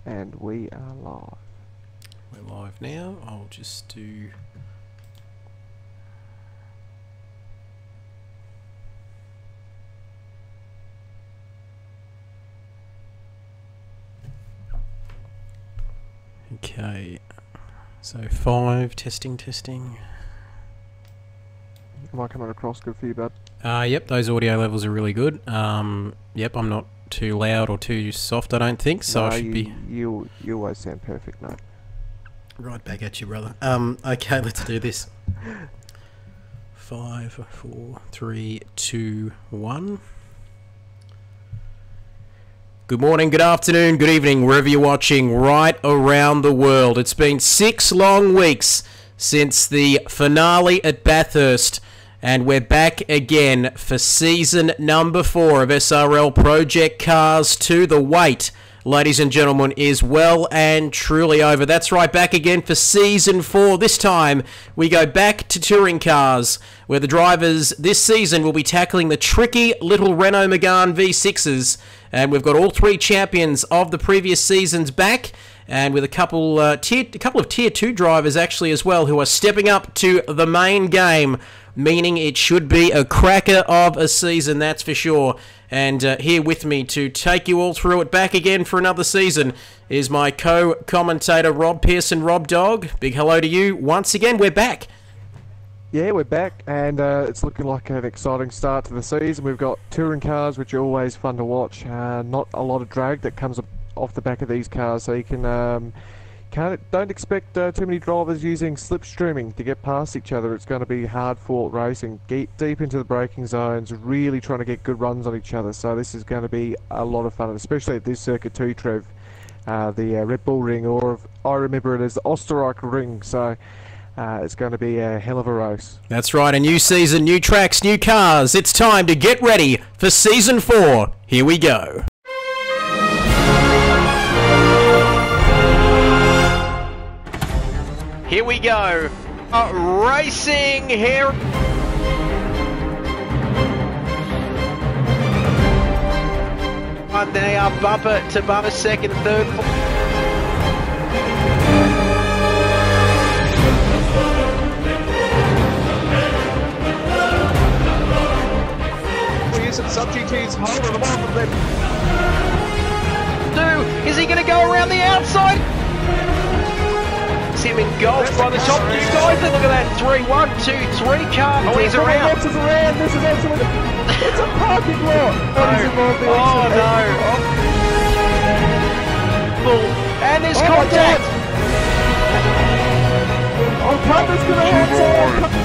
And we are live. We're live now. I'll just do... Okay. So 5, testing. Am I coming across good for you, bud? Yep, those audio levels are really good. Yep, I'm not too loud or too soft, I don't think, so No, I should be... You always sound perfect, mate. Right back at you, brother. Okay, let's do this. 5, 4, 3, 2, 1. Good morning, good afternoon, good evening, wherever you're watching right around the world. It's been 6 long weeks since the finale at Bathurst, and we're back again for season number 4 of SRL Project Cars 2. The wait, ladies and gentlemen, is well and truly over. That's right, back again for season 4. This time, we go back to touring cars, where the drivers this season will be tackling the tricky little Renault Megane V6s. And we've got all 3 champions of the previous seasons back, and with a couple of Tier 2 drivers actually as well, who are stepping up to the main game, meaning it should be a cracker of a season, that's for sure. And here with me to take you all through it back again for another season is my co-commentator Rob Pearson. Rob Dog, big hello to you once again. We're back. Yeah, we're back, and it's looking like an exciting start to the season. We've got touring cars, which are always fun to watch. Not a lot of drag that comes off the back of these cars, so you can don't expect too many drivers using slipstreaming to get past each other. It's going to be hard-fought racing, get deep into the braking zones, really trying to get good runs on each other. So this is going to be a lot of fun, especially at this circuit too, Trev. The Red Bull Ring, or I remember it as the Österreich Ring. So. It's going to be a hell of a race. That's right, a new season, new tracks, new cars. It's time to get ready for Season 4. Here we go. Here we go. Racing here. And they are bumper to bumper, second, third, fourth. Sub-GT's holding them off of them. Is he going to go around the outside? See him engulfed by the top 2 guys. And look at that. 3, 1, 2, 3 car. Oh, he's around. This is actually... It's a parking lot. Oh, no. And there's contact. Oh, Pupper's going to have some.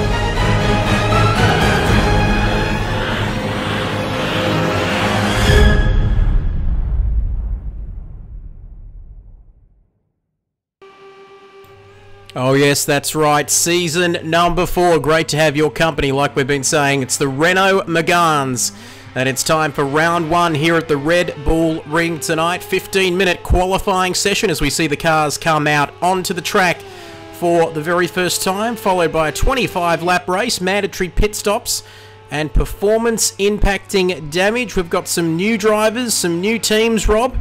Oh yes, that's right, season number 4. Great to have your company, like we've been saying. It's the Renault Meganes, and it's time for round 1 here at the Red Bull Ring tonight. 15-minute qualifying session as we see the cars come out onto the track for the very first time, followed by a 25-lap race, mandatory pit stops, and performance-impacting damage. We've got some new drivers, some new teams, Rob.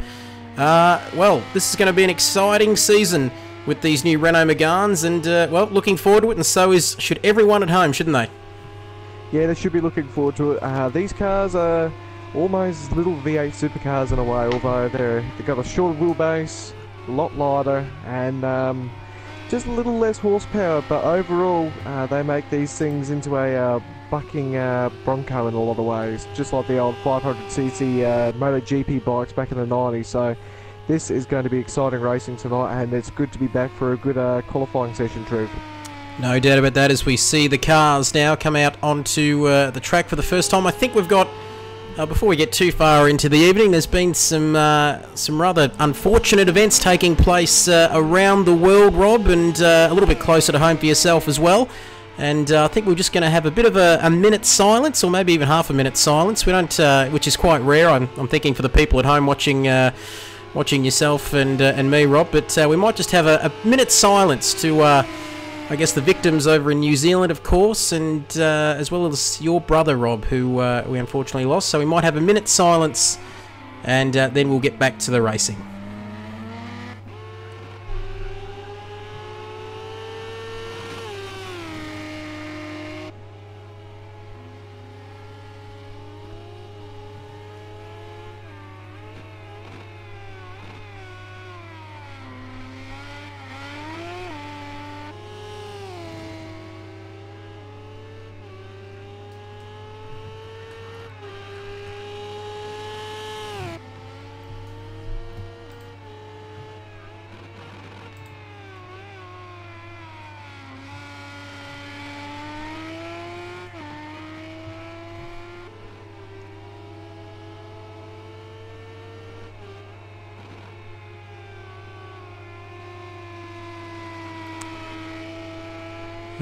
Well, this is going to be an exciting season with these new Renault Meganes, and well, looking forward to it, and so should everyone at home, shouldn't they? Yeah, they should be looking forward to it. These cars are almost little V8 supercars in a way, although they've got a shorter wheelbase, a lot lighter, and just a little less horsepower, but overall they make these things into a bucking Bronco in a lot of ways, just like the old 500cc MotoGP bikes back in the 90s. So this is going to be exciting racing tonight, and it's good to be back for a good qualifying session, Trev. No doubt about that, as we see the cars now come out onto the track for the first time. I think we've got, before we get too far into the evening, there's been some rather unfortunate events taking place around the world, Rob, and a little bit closer to home for yourself as well. And I think we're just going to have a bit of a minute's silence, or maybe even half a minute's silence. We don't, which is quite rare. I'm thinking for the people at home watching yourself and me, Rob, but we might just have a minute's silence to, I guess, the victims over in New Zealand, of course, and as well as your brother, Rob, who we unfortunately lost. So we might have a minute's silence, and then we'll get back to the racing.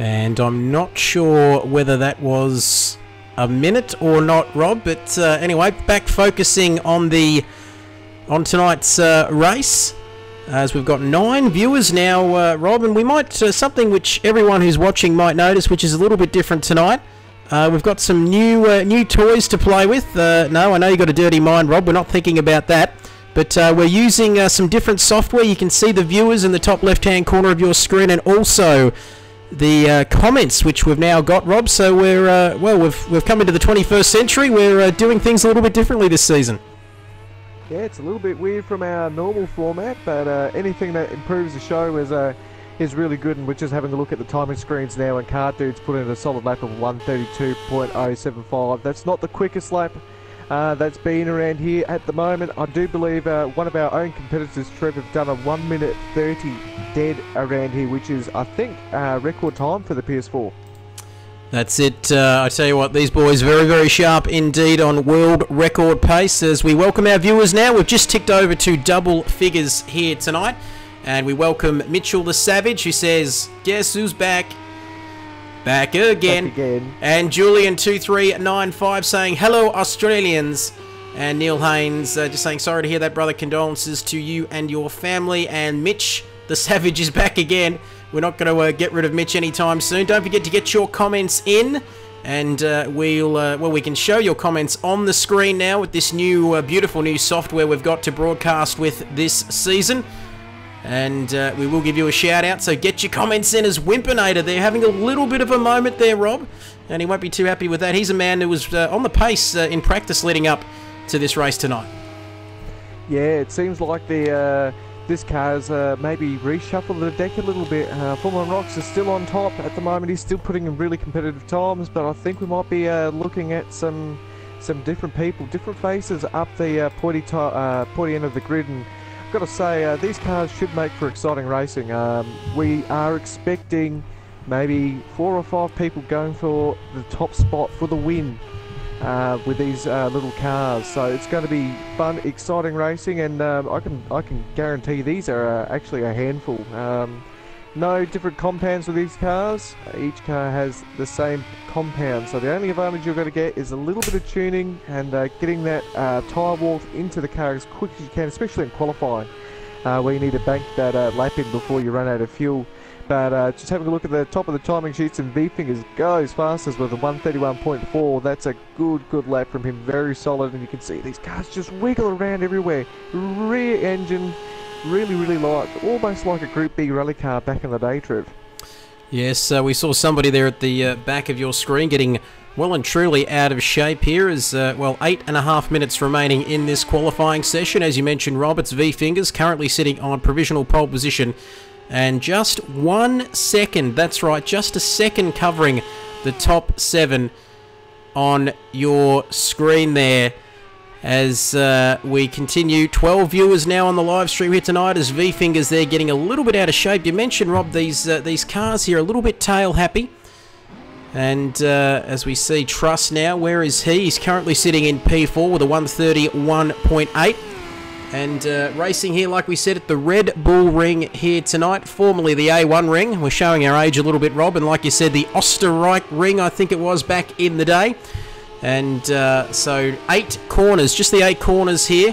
And I'm not sure whether that was a minute or not, Rob, but anyway, back focusing on tonight's race, as we've got 9 viewers now, Rob, and we might something which everyone who's watching might notice, which is a little bit different tonight. We've got some new toys to play with. No, I know you got a dirty mind, Rob. We're not thinking about that, but we're using some different software. You can see the viewers in the top left-hand corner of your screen, and also the comments which we've now got, Rob. So we're we've come into the 21st century. We're doing things a little bit differently this season. Yeah, it's a little bit weird from our normal format, but anything that improves the show is really good. And we're just having a look at the timing screens now, and Car Dude's put in a solid lap of 1:32.075. That's not the quickest lap that's been around here at the moment. I do believe one of our own competitors, Trev, have done a 1:30 dead around here, which is, I think, record time for the PS4. That's it. I tell you what, these boys very, very sharp indeed on world record pace. As we welcome our viewers now, we've just ticked over to double figures here tonight, and we welcome Mitchell the Savage, who says, "Guess who's back? Back again." Back again. And Julian2395 saying, "Hello, Australians." And Neil Haynes just saying, "Sorry to hear that, brother. Condolences to you and your family." And Mitch the Savage is back again. We're not going to get rid of Mitch anytime soon. Don't forget to get your comments in, and we can show your comments on the screen now with this new beautiful new software we've got to broadcast with this season. And we will give you a shout out, so get your comments in. As Wimpinator, they're having a little bit of a moment there, Rob, and he won't be too happy with that. He's a man who was on the pace in practice leading up to this race tonight. Yeah, it seems like this car's maybe reshuffled the deck a little bit. Full Rocks is still on top at the moment. He's still putting in really competitive times, but I think we might be looking at some different people, different faces up the pointy end of the grid. And I've got to say, these cars should make for exciting racing. We are expecting maybe 4 or 5 people going for the top spot for the win with these little cars. So it's going to be fun, exciting racing, and I can guarantee these are actually a handful. No different compounds with these cars. Each car has the same compound, so the only advantage you're going to get is a little bit of tuning and getting that tyre walk into the car as quick as you can, especially in qualifying, where you need to bank that lap in before you run out of fuel. But just having a look at the top of the timing sheets, and V-Fingers goes fastest with a 1:31.4. That's a good lap from him, very solid, and you can see these cars just wiggle around everywhere. Rear engine, really light, almost like a Group B rally car back in the day, Trev. Yes, we saw somebody there at the back of your screen getting well and truly out of shape here. As 8.5 minutes remaining in this qualifying session. As you mentioned, Roberts V-Fingers currently sitting on provisional pole position, and just 1 second, that's right, just a second covering the top 7 on your screen there. As we continue, 12 viewers now on the live stream here tonight, as V-Fingers there getting a little bit out of shape. You mentioned, Rob, these cars here are a little bit tail happy. And as we see Truss now, where is he? He's currently sitting in P4 with a 1:31.8. And racing here, like we said, at the Red Bull Ring here tonight, formerly the A1 Ring. We're showing our age a little bit, Rob, and like you said, the Österreich Ring, I think it was, back in the day. And so 8 corners, just the 8 corners here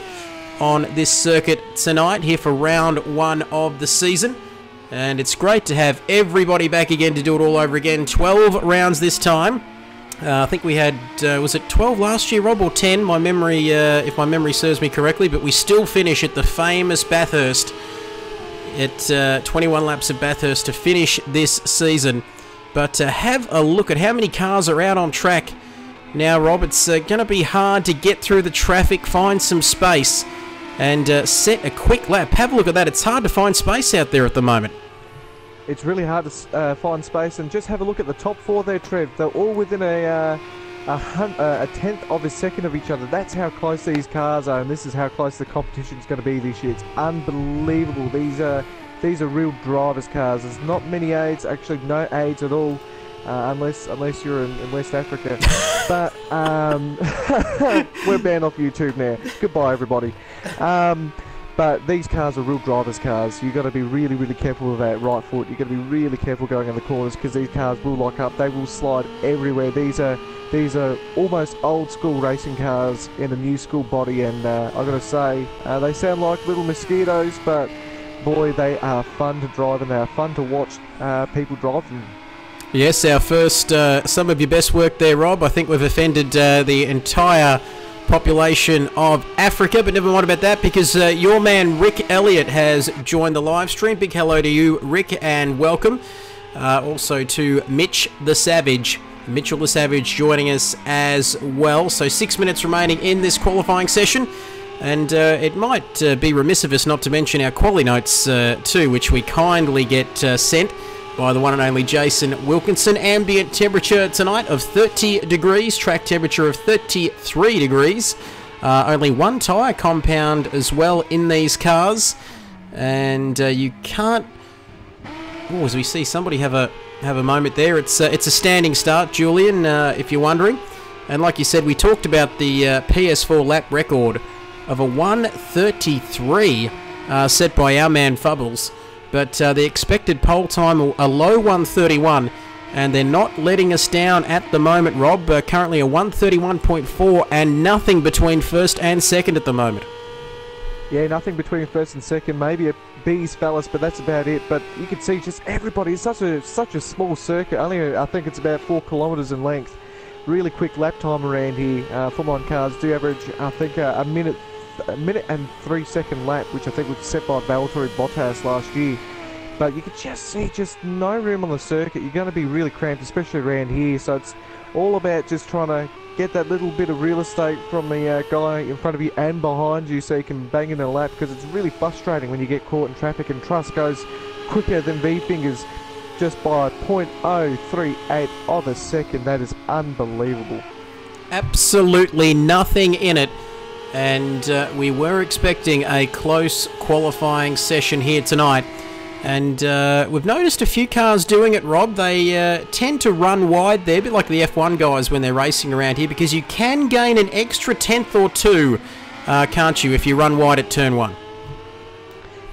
on this circuit tonight, here for round 1 of the season. And it's great to have everybody back again to do it all over again. 12 rounds this time. I think we had, was it 12 last year, Rob, or 10? My memory, if my memory serves me correctly, but we still finish at the famous Bathurst at 21 laps of Bathurst to finish this season. But have a look at how many cars are out on track now, Rob. It's going to be hard to get through the traffic, find some space, and set a quick lap. Have a look at that. It's hard to find space out there at the moment. It's really hard to find space, and just have a look at the top 4 there, Trev. They're all within a tenth of a second of each other. That's how close these cars are, and this is how close the competition's going to be this year. It's unbelievable. These are real drivers' cars. There's not many aids, actually no aids at all, unless you're in West Africa. But we're banned off YouTube now. Goodbye, everybody. But these cars are real drivers' cars. You've got to be really, really careful with that right foot. You've got to be really careful going in the corners because these cars will lock up. They will slide everywhere. These are almost old school racing cars in a new school body, and I've got to say, they sound like little mosquitoes, but boy, they are fun to drive and they are fun to watch people drive them. Yes, our first, some of your best work there, Rob. I think we've offended the entire population of Africa, but never mind about that, because your man Rick Elliott has joined the live stream. Big hello to you, Rick, and welcome. Also to Mitch the Savage. Mitchell the Savage joining us as well. So 6 minutes remaining in this qualifying session, and it might be remiss of us not to mention our quali notes too, which we kindly get sent by the one and only Jason Wilkinson. Ambient temperature tonight of 30 degrees, track temperature of 33 degrees. Only one tyre compound as well in these cars, and you can't. Oh, as we see somebody have a moment there, it's a standing start, Julian, if you're wondering. And like you said, we talked about the PS4 lap record of a 1:33 set by our man Fubbles. But the expected pole time, a low 1:31, and they're not letting us down at the moment, Rob. Currently a 1:31.4 and nothing between first and second at the moment. Yeah, nothing between first and second, maybe a B's Phallus, but that's about it. But you can see just everybody, it's such a small circuit, only I think it's about 4 kilometres in length. Really quick lap time around here. Formula 1 cars do average, I think, a minute and 3 second lap, which I think was set by Valtteri Bottas last year. But you can just see just no room on the circuit. You're going to be really cramped, especially around here. So it's all about just trying to get that little bit of real estate from the guy in front of you and behind you so you can bang in a lap, because it's really frustrating when you get caught in traffic, and Truss goes quicker than V-Fingers just by 0.038 of a second. That is unbelievable. Absolutely nothing in it. And we were expecting a close qualifying session here tonight, and we've noticed a few cars doing it, Rob. They tend to run wide there, a bit like the F1 guys when they're racing around here, because you can gain an extra tenth or two, can't you, if you run wide at turn 1?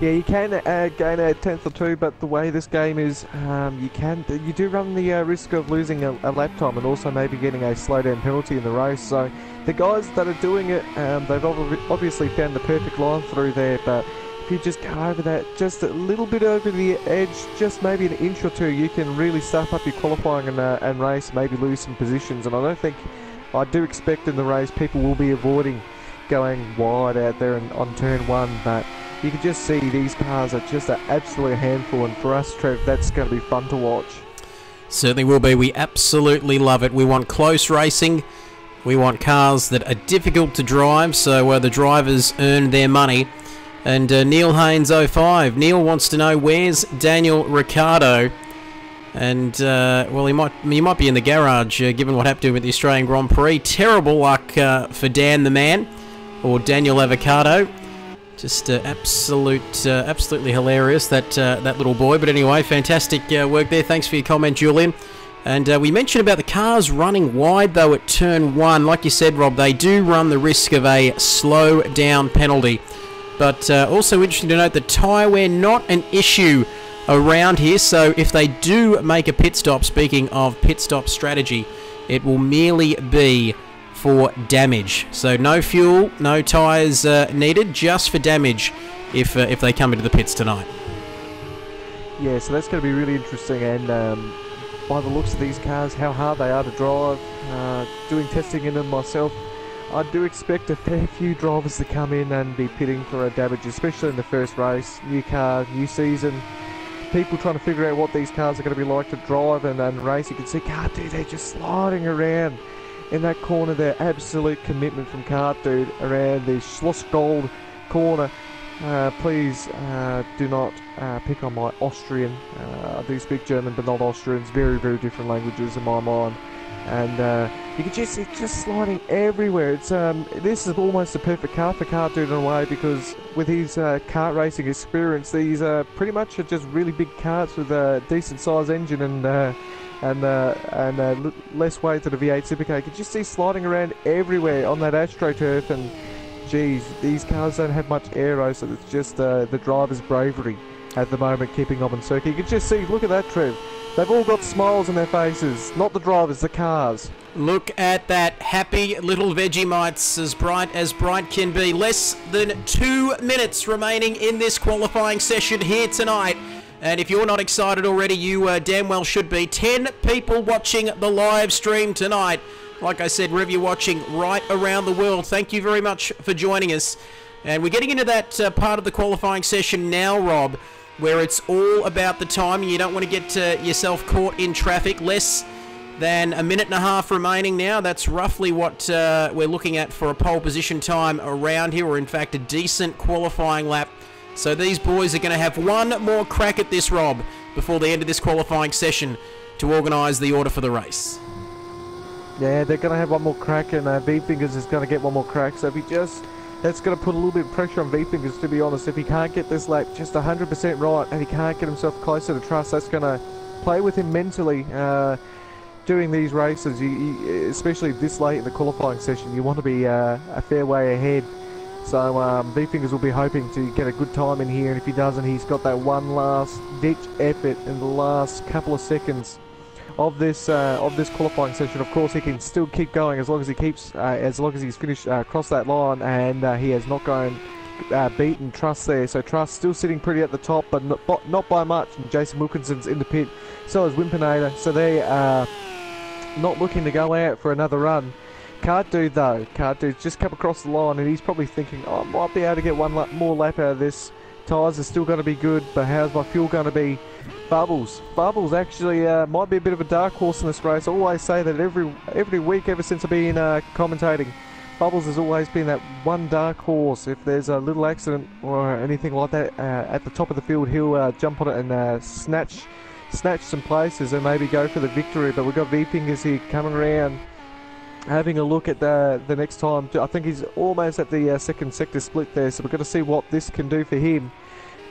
Yeah, you can gain a tenth or two, but the way this game is, you do run the risk of losing a lap time and also maybe getting a slowdown penalty in the race. So the guys that are doing it, they've obviously found the perfect line through there, but if you just go over that, just a little bit over the edge, just maybe an inch or two, you can really stuff up your qualifying and race, maybe lose some positions. And I do expect in the race people will be avoiding going wide out there on turn 1, but you can just see these cars are just an absolute handful, and for us, Trev, that's going to be fun to watch. Certainly will be. We absolutely love it. We want close racing. We want cars that are difficult to drive, so the drivers earn their money. And Neil Haynes 05. Neil wants to know, where's Daniel Ricciardo? And well, he might be in the garage, given what happened to him at the Australian Grand Prix. Terrible luck for Dan the man, or Daniel Avocado. Just absolutely hilarious, that little boy. But anyway, fantastic work there. Thanks for your comment, Julian. And we mentioned about the cars running wide, though, at turn 1. Like you said, Rob, they do run the risk of a slow down penalty. But also interesting to note that tyre wear not an issue around here. So if they do make a pit stop, speaking of pit stop strategy, it will merely be for damage. So no fuel, no tyres needed, just for damage if they come into the pits tonight. Yeah, so that's going to be really interesting, and by the looks of these cars, how hard they are to drive, doing testing in them myself, I do expect a fair few drivers to come in and be pitting for a damage, especially in the first race. New car, new season, people trying to figure out what these cars are going to be like to drive and race. You can see Kart Dude, they're just sliding around in that corner there. Absolute commitment from Kart Dude around the Schloss Gold corner. Please do not pick on my Austrian. I do speak German but not Austrian. It's very, very different languages in my mind. And you can just see it just sliding everywhere. It's this is almost a perfect car for Kart Dude in a way, because with his kart racing experience, these pretty much are just really big karts with a decent size engine and less weight than a V8 Supercar. You can just see sliding around everywhere on that AstroTurf, and geez, these cars don't have much aero, so it's just the driver's bravery at the moment keeping them on circuit. You can just see, look at that, Trev. They've all got smiles on their faces. Not the drivers, the cars. Look at that. Happy little Vegemites, as bright can be. Less than 2 minutes remaining in this qualifying session here tonight. And if you're not excited already, you damn well should be. 10 people watching the live stream tonight. Like I said, wherever you're watching right around the world, thank you very much for joining us. And we're getting into that part of the qualifying session now, Rob, where it's all about the time. You don't want to get yourself caught in traffic. Less than a minute and a half remaining now. That's roughly what we're looking at for a pole position time around here, or in fact a decent qualifying lap. So these boys are going to have one more crack at this, Rob, before the end of this qualifying session to organise the order for the race. Yeah, they're going to have one more crack, and V-Fingers is going to get one more crack. So if he just... That's going to put a little bit of pressure on V-Fingers, to be honest. If he can't get this lap just 100% right, and he can't get himself closer to Truss, that's going to play with him mentally doing these races. Especially this late in the qualifying session, you want to be a fair way ahead. So V-Fingers will be hoping to get a good time in here, and if he doesn't, he's got that one last ditch effort in the last couple of seconds of this qualifying session. Of course, he can still keep going as long as he keeps, as long as he's finished across that line, and he has not beaten Truss there. So Truss still sitting pretty at the top, but not by much. And Jason Wilkinson's in the pit, so is Wimpinator. So they are not looking to go out for another run. Card Dude though, Card Dude's just come across the line, and he's probably thinking, oh, I might be able to get one more lap out of this. Tyres are still going to be good, but how's my fuel going to be? Bubbles actually might be a bit of a dark horse in this race. I always say that every week ever since I've been commentating, Bubbles has always been that one dark horse. If there's a little accident or anything like that at the top of the field, he'll jump on it and snatch some places and maybe go for the victory. But we've got V-Fingers here coming around, having a look at the next time. I think he's almost at the second sector split there, so we're going to see what this can do for him.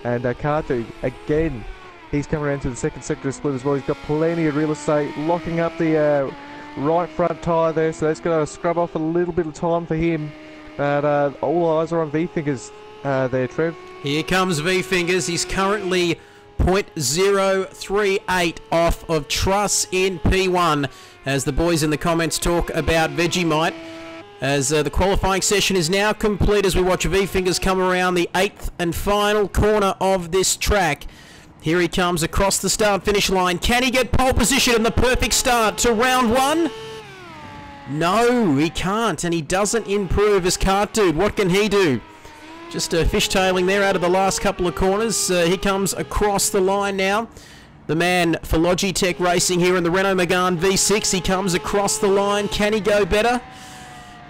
And Kartu, again, he's coming around to the second sector split as well. He's got plenty of real estate, locking up the right front tyre there, so that's going to scrub off a little bit of time for him. But all eyes are on V-Fingers there, Trev. Here comes V-Fingers. He's currently 0.038 off of Truss in P1, as the boys in the comments talk about Vegemite. As the qualifying session is now complete, as we watch V-Fingers come around the 8th and final corner of this track. Here he comes across the start-finish line. Can he get pole position and the perfect start to round one? No, he can't, and he doesn't improve as Cart Dude. What can he do? Just fishtailing there out of the last couple of corners. He comes across the line now. The man for Logitech Racing here in the Renault Megane V6. He comes across the line. Can he go better?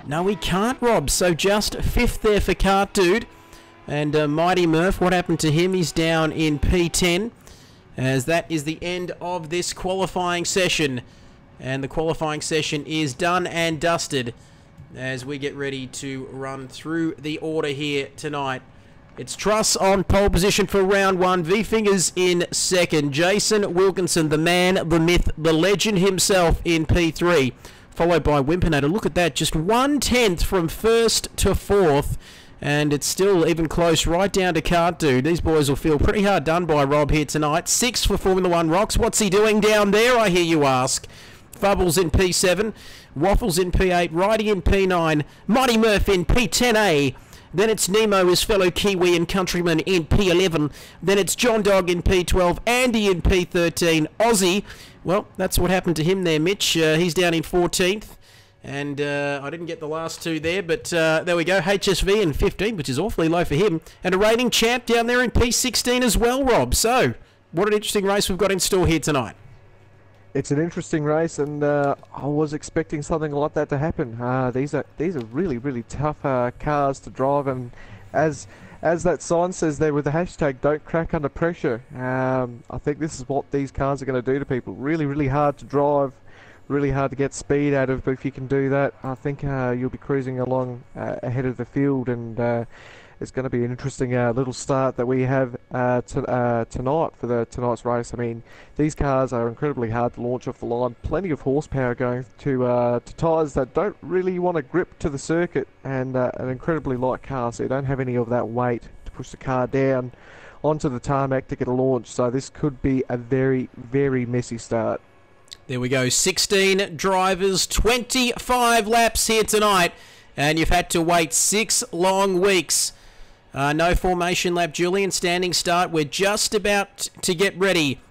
No, he can't, Rob. So just 5th there for Cart Dude. And Mighty Murph, what happened to him? He's down in P10. As that is the end of this qualifying session. And the qualifying session is done and dusted as we get ready to run through the order here tonight. It's Truss on pole position for round one. V-Fingers in second. Jason Wilkinson, the man, the myth, the legend himself in P3. Followed by Wimpinator. Look at that. Just 1/10 from first to 4th. And it's still even close right down to Cart Dude. These boys will feel pretty hard done by Rob here tonight. 6th for Formula 1 Rocks. What's he doing down there, I hear you ask? Fubbles in P7. Waffles in P8. Righty in P9. Mighty Murph in P10A. Then it's Nemo, his fellow Kiwi and countryman, in P11. Then it's John Dog in P12. Andy in P13. Aussie, well, that's what happened to him there, Mitch. He's down in 14th. And I didn't get the last two there, but there we go. HSV in 15, which is awfully low for him. And a reigning champ down there in P16 as well, Rob. So, what an interesting race we've got in store here tonight. It's an interesting race, and I was expecting something like that to happen. These are really, really tough cars to drive, and as that sign says there with the hashtag, don't crack under pressure. I think this is what these cars are going to do to people. Really, really hard to drive, really hard to get speed out of, but if you can do that, I think you'll be cruising along ahead of the field, and it's going to be an interesting little start that we have tonight for tonight's race. I mean, these cars are incredibly hard to launch off the line. Plenty of horsepower going to tyres that don't really want to grip to the circuit, and an incredibly light car, so you don't have any of that weight to push the car down onto the tarmac to get a launch. So this could be a very, very messy start. There we go. 16 drivers, 25 laps here tonight. And you've had to wait 6 long weeks. No formation lap, Julian. Standing start. We're just about to get ready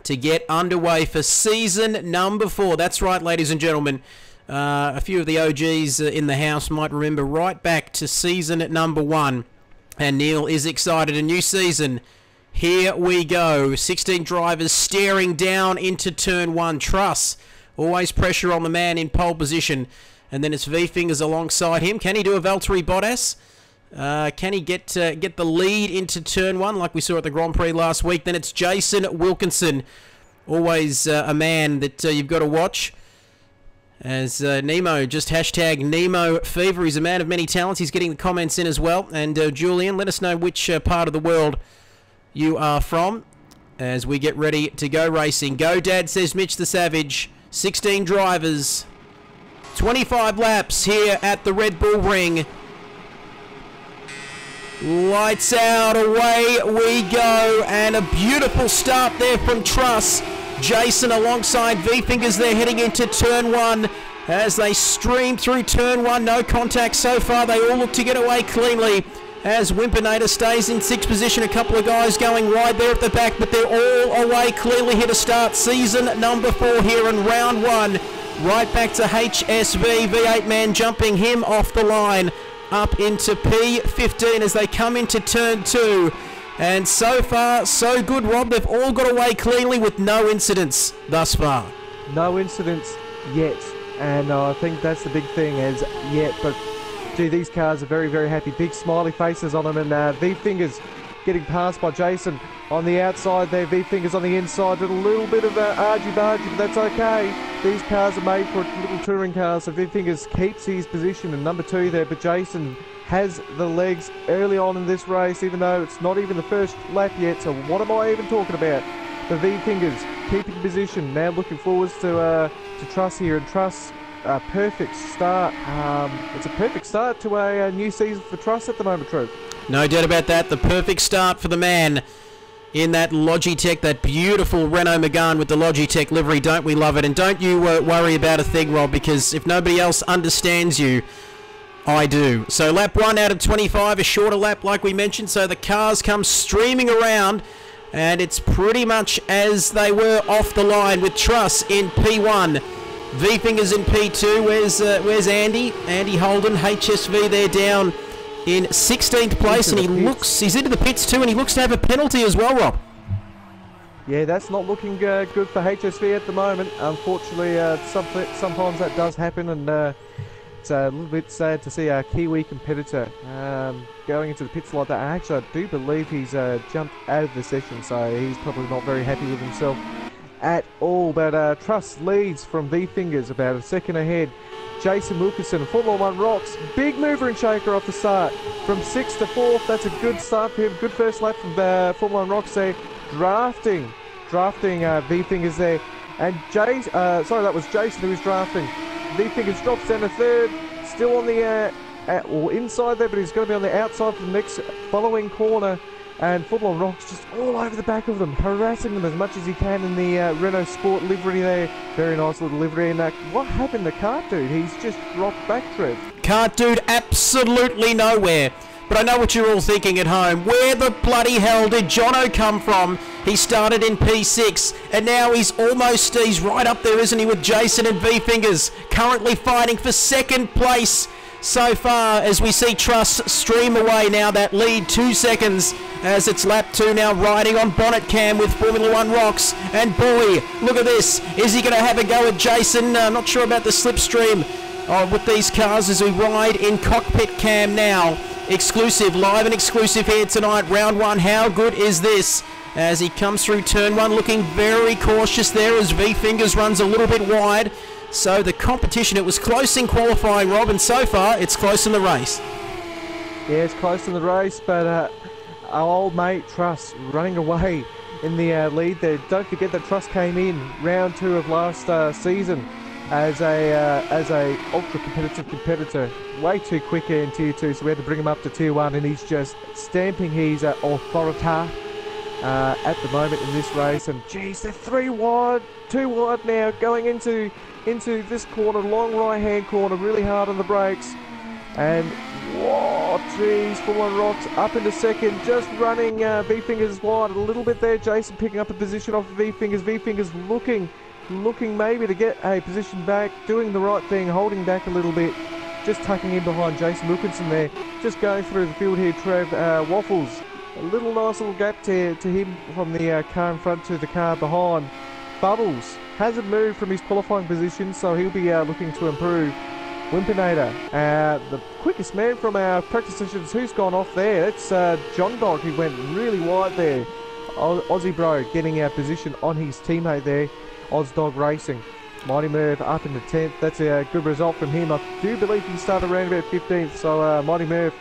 to get underway for season number 4. That's right, ladies and gentlemen. A few of the OGs in the house might remember right back to season number 1. And Neil is excited. A new season. Here we go. 16 drivers staring down into turn 1. Truss. Always pressure on the man in pole position. And then it's V-Fingers alongside him. Can he do a Valtteri Bottas? Can he get the lead into turn 1 like we saw at the Grand Prix last week? Then it's Jason Wilkinson. Always a man that you've got to watch. As Nemo, just hashtag Nemo Fever. He's a man of many talents. He's getting the comments in as well. And Julian, let us know which part of the world you are from as we get ready to go racing. Go, Dad, says Mitch the Savage. 16 drivers. 25 laps here at the Red Bull Ring. Lights out, away we go, and a beautiful start there from Truss. Jason alongside V-Fingers there heading into turn 1 as they stream through turn 1. No contact so far. They all look to get away cleanly as Wimpinator stays in 6th position. A couple of guys going wide there at the back, but they're all away cleanly here to start season number 4 here in round 1. Right back to HSV, V8 man jumping him off the line up into P15 as they come into turn 2. And so far, so good, Rob. They've all got away cleanly with no incidents thus far. No incidents yet, and I think that's the big thing is yet. But gee, these cars are very, very happy. Big smiley faces on them, and V-Fingers getting passed by Jason on the outside there. V-Fingers on the inside. Did a little bit of argy-bargy, but that's okay. These cars are made for little touring cars, so V-Fingers keeps his position in number 2 there, but Jason has the legs early on in this race, even though it's not even the first lap yet, so what am I even talking about? The V-Fingers keeping position, now looking forwards to Truss here, and Truss, a perfect start. It's a perfect start to a new season for Truss at the moment, Trev. No doubt about that, the perfect start for the man in that Logitech, that beautiful Renault Megane with the Logitech livery. Don't we love it? And don't you worry about a thing, Rob, because if nobody else understands you, I do. So lap 1 out of 25, a shorter lap like we mentioned, so the cars come streaming around, and it's pretty much as they were off the line with Truss in P1. V-Fingers in P2. Where's Andy? Andy Holden, HSV there down in 16th place, and he's into the pits too, and he looks to have a penalty as well, Rob. Yeah, that's not looking good for HSV at the moment. Unfortunately, sometimes that does happen, and it's a little bit sad to see our Kiwi competitor going into the pits like that. Actually, I do believe he's jumped out of the session, so he's probably not very happy with himself at all. But Truss leads from V-Fingers about a second ahead. Jason Wilkinson, Formula 1 rocks. Big mover and shaker off the start. From 6th to 4th, that's a good start for him. Good first lap from Formula 1 rocks there. Drafting V-Fingers there. And sorry, that was Jason who was drafting. V-Fingers drops down to 3rd. Still on the inside there, but he's going to be on the outside for the next following corner. And Formula Rock's just all over the back of them, harassing them as much as he can in the Renault Sport livery there. Very nice little livery. And what happened to Kart Dude? He's just dropped back, Trev. Kart Dude absolutely nowhere. But I know what you're all thinking at home. Where the bloody hell did Jono come from? He started in P6, and now he's right up there, isn't he, with Jason and V-Fingers, currently fighting for 2nd place so far as we see Truss stream away now. That lead 2 seconds as it's lap 2 now, riding on bonnet cam with Formula 1 rocks. And boy, look at this. Is he going to have a go at Jason? Not sure about the slipstream with these cars as we ride in cockpit cam now. Exclusive, live and exclusive here tonight. Round 1, how good is this? As he comes through turn 1, looking very cautious there as V-Fingers runs a little bit wide. So the competition, it was close in qualifying, Rob, and so far it's close in the race. Yeah, it's close in the race, but our old mate Truss running away in the lead there. Don't forget that Truss came in round 2 of last season as a ultra competitive competitor. Way too quick in Tier 2, so we had to bring him up to Tier 1, and he's just stamping his authority at the moment in this race. And geez, they're 3 wide, 2 wide now, going into this corner, long right hand corner, really hard on the brakes. And whoa, geez, full on rocks up into second, just running V-Fingers wide a little bit there. Jason picking up a position off of V-Fingers. V-Fingers looking maybe to get a position back, doing the right thing, holding back a little bit, just tucking in behind Jason Wilkinson there. Just going through the field here, Trev. Waffles, a nice little gap to him from the car in front to the car behind. Bubbles hasn't moved from his qualifying position, so he'll be looking to improve. Wimpinator, the quickest man from our practice sessions, who's gone off there? It's John Dog, who went really wide there. Aussie Bro getting our position on his teammate there. Oz Dog Racing. Mighty Merv up into 10th. That's a good result from him. I do believe he started around about 15th, so Mighty Merv,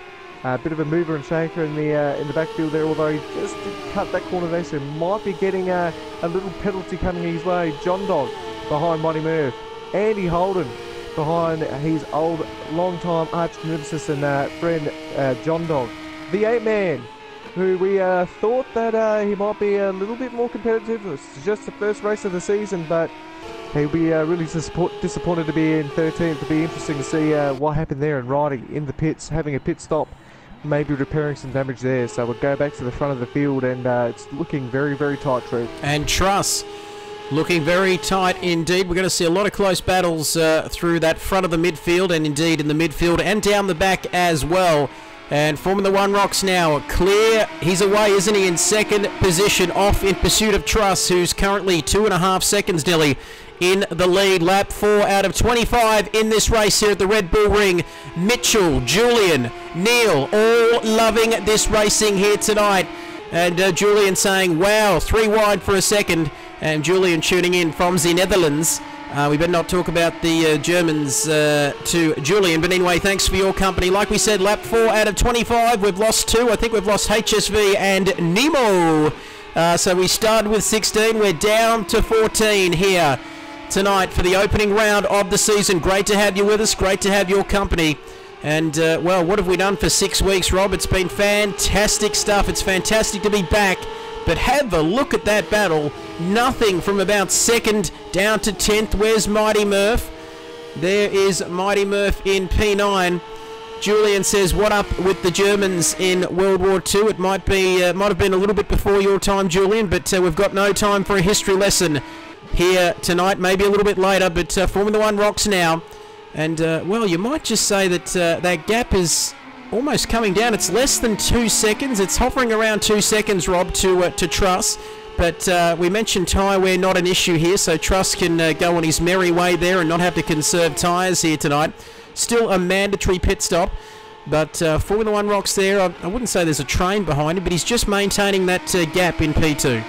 a bit of a mover and shaker in the backfield there, although he just did cut that corner there, so might be getting a little penalty coming his way. John Dog behind Mighty Merv. Andy Holden behind his old long-time arch nemesis and friend John Dog. The 8-man, who we thought that he might be a little bit more competitive. It's just the first race of the season, but he'll be really disappointed to be in 13th. It'll be interesting to see what happened there, and Riding in the pits, having a pit stop, maybe repairing some damage there. So we'll go back to the front of the field, and it's looking very, very tight, Trev. And Truss looking very tight indeed. We're going to see a lot of close battles through that front of the midfield, and indeed in the midfield and down the back as well. And Formula One rocks now clear. He's away, isn't he, in second position, off in pursuit of Truss, who's currently 2.5 seconds nearly in the lead. Lap 4 out of 25 in this race here at the Red Bull Ring. Mitchell, Julian, Neil, all loving this racing here tonight. And Julian saying, wow, 3 wide for a second. And Julian tuning in from the Netherlands. We better not talk about the Germans to Julian. But anyway, thanks for your company. Like we said, lap 4 out of 25. We've lost 2. I think we've lost HSV and Nemo. So we started with 16. We're down to 14 here tonight for the opening round of the season. Great to have you with us. Great to have your company. And, well, what have we done for 6 weeks, Rob? It's been fantastic stuff. It's fantastic to be back. But have a look at that battle. Nothing from about 2nd down to 10th. Where's Mighty Murph? There is Mighty Murph in P9. Julian says, what up with the Germans in World War II? It might have been a little bit before your time, Julian, but we've got no time for a history lesson here tonight. Maybe a little bit later, but Formula One rocks now. And, well, you might just say that that gap is almost coming down. It's less than 2 seconds. It's hovering around 2 seconds, Rob, to Truss. But we mentioned tyre wear not an issue here, so Truss can go on his merry way there and not have to conserve tyres here tonight. Still a mandatory pit stop, but Formula One rocks there. I wouldn't say there's a train behind him, but he's just maintaining that gap in P2.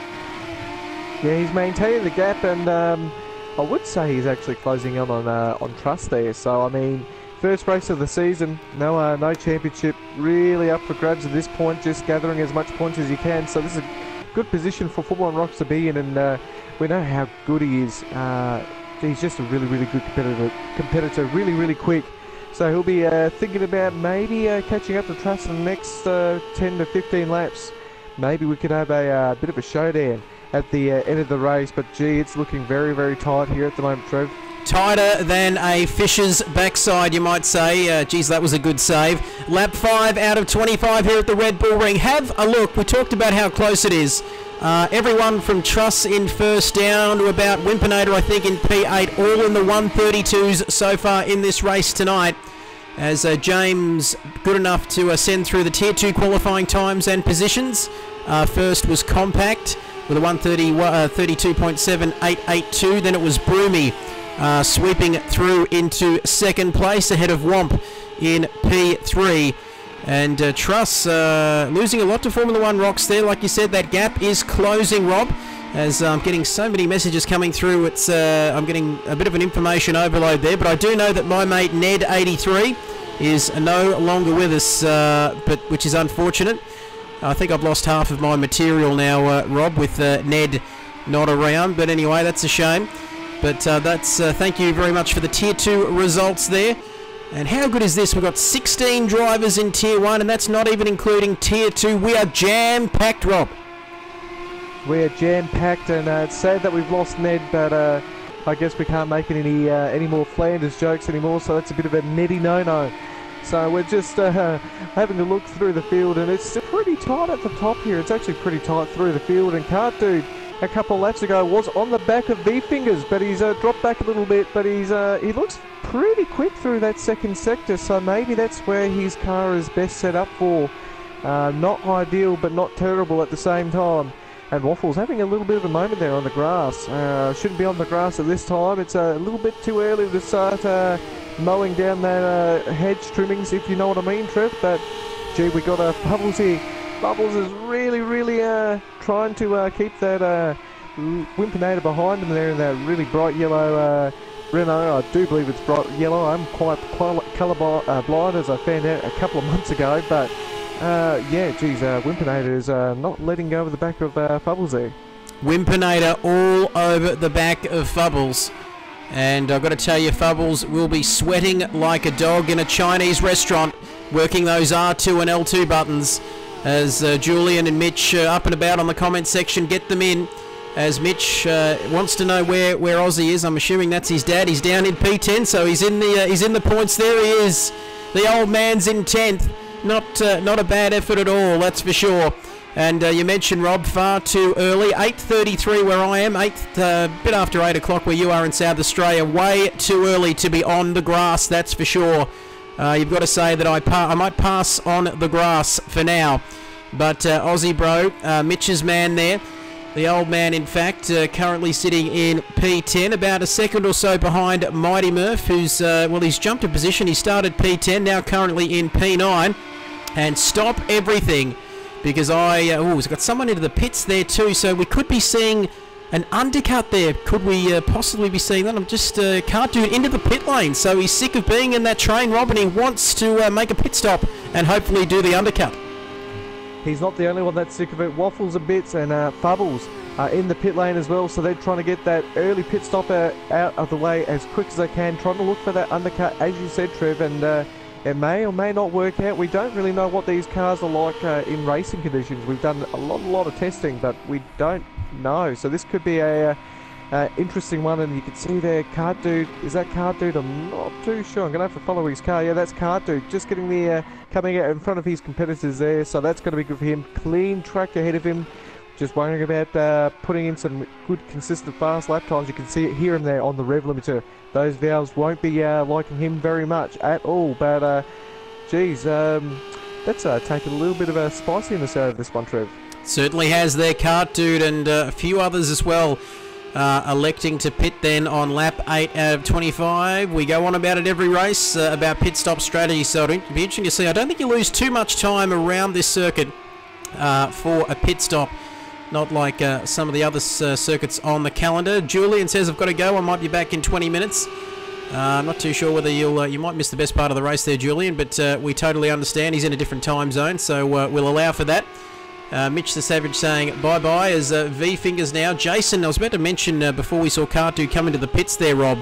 Yeah, he's maintaining the gap, and I would say he's actually closing in on Truss there. So, I mean, first race of the season, no championship, really up for grabs at this point, just gathering as much points as you can. So this is a good position for Formula One rocks to be in, and we know how good he is. He's just a really, really good competitor, really, really quick. So he'll be thinking about maybe catching up to Truss in the next 10 to 15 laps. Maybe we could have a bit of a showdown at the end of the race, but gee, it's looking very, very tight here at the moment, Trev. Tighter than a fish's backside, you might say. Geez, that was a good save. Lap 5 out of 25 here at the Red Bull Ring. Have a look. We talked about how close it is. Everyone from Truss in first down to about Wimpinator, I think, in P8, all in the 132s so far in this race tonight. As James, good enough to send through the Tier 2 qualifying times and positions. First was Compact with a 132.7882. Then it was Broomy sweeping through into second place ahead of Womp in P3. And Truss losing a lot to Formula One rocks there. Like you said, that gap is closing, Rob. As I'm getting so many messages coming through, I'm getting a bit of an information overload there. But I do know that my mate Ned83 is no longer with us, but which is unfortunate. I think I've lost half of my material now, Rob, with Ned not around. But anyway, that's a shame. But thank you very much for the Tier 2 results there. And how good is this? We've got 16 drivers in Tier 1, and that's not even including Tier 2. We are jam-packed, Rob. We're jam-packed, and it's sad that we've lost Ned, but I guess we can't make any more Flanders jokes anymore, so that's a bit of a Neddy no-no. So we're just having a look through the field, and it's pretty tight at the top here. It's actually pretty tight through the field, and Cart Dude a couple of laps ago was on the back of V-Fingers, but he's dropped back a little bit, but he looks pretty quick through that second sector, so maybe that's where his car is best set up for. Not ideal, but not terrible at the same time. And Waffles having a little bit of a moment there on the grass. Shouldn't be on the grass at this time. It's a little bit too early to start mowing down that hedge trimmings, if you know what I mean, Trev. But, gee, we got Bubbles here. Bubbles is really trying to keep that Wimpinator behind him there in that really bright yellow Renault. I do believe it's bright yellow. I'm quite colour blind, as I found out a couple of months ago. But, yeah, geez, Wimpinator is not letting go of the back of Bubbles there. Wimpinator all over the back of Fubbles. And I've got to tell you, Fubbles will be sweating like a dog in a Chinese restaurant, working those R2 and L2 buttons, as Julian and Mitch up and about on the comment section get them in, as Mitch wants to know where Aussie is. I'm assuming that's his dad. He's down in P10, so he's in the points. There he is. The old man's in 10th. Not a bad effort at all, that's for sure. And you mentioned, Rob, far too early. 8:33 where I am, bit after 8 o'clock where you are in South Australia. Way too early to be on the grass, that's for sure. You've got to say that I might pass on the grass for now. But Aussie bro, Mitch's man there, the old man in fact, currently sitting in P10, about a second or so behind Mighty Murph, who's, well, he's jumped a position. He started P10, now currently in P9. And stop everything, because he's got someone into the pits there too, so we could be seeing an undercut there. Could we possibly be seeing that? I'm just can't do it into the pit lane, so he's sick of being in that train, Rob, and he wants to make a pit stop and hopefully do the undercut. He's not the only one that's sick of it. Waffles a bit, and Fubbles are in the pit lane as well, so they're trying to get that early pit stop out of the way as quick as they can, trying to look for that undercut, as you said, Trev, and it may or may not work out. We don't really know what these cars are like in racing conditions. We've done a lot of testing, but we don't know. So this could be a interesting one, and you can see there, Cart Dude. Is that Cart Dude? I'm not too sure. I'm going to have to follow his car. Yeah, that's Cart Dude. Just getting the coming out in front of his competitors there. So that's going to be good for him. Clean track ahead of him. Just worrying about putting in some good, consistent, fast lap times. You can hear him there on the rev limiter. Those valves won't be liking him very much at all. But, geez, that's taken a little bit of a spiciness out of this one, Trev. Certainly has there, Cart Dude, and a few others as well, electing to pit then on lap 8 out of 25. We go on about it every race, about pit stop strategy, so it'll be interesting to see. I don't think you lose too much time around this circuit for a pit stop. Not like some of the other circuits on the calendar. Julian says, I've got to go. I might be back in 20 minutes. I'm not too sure whether you might miss the best part of the race there, Julian, but we totally understand. He's in a different time zone, so we'll allow for that. Mitch the Savage saying bye-bye as V-Fingers now. Jason, I was about to mention before we saw Cartu come into the pits there, Rob,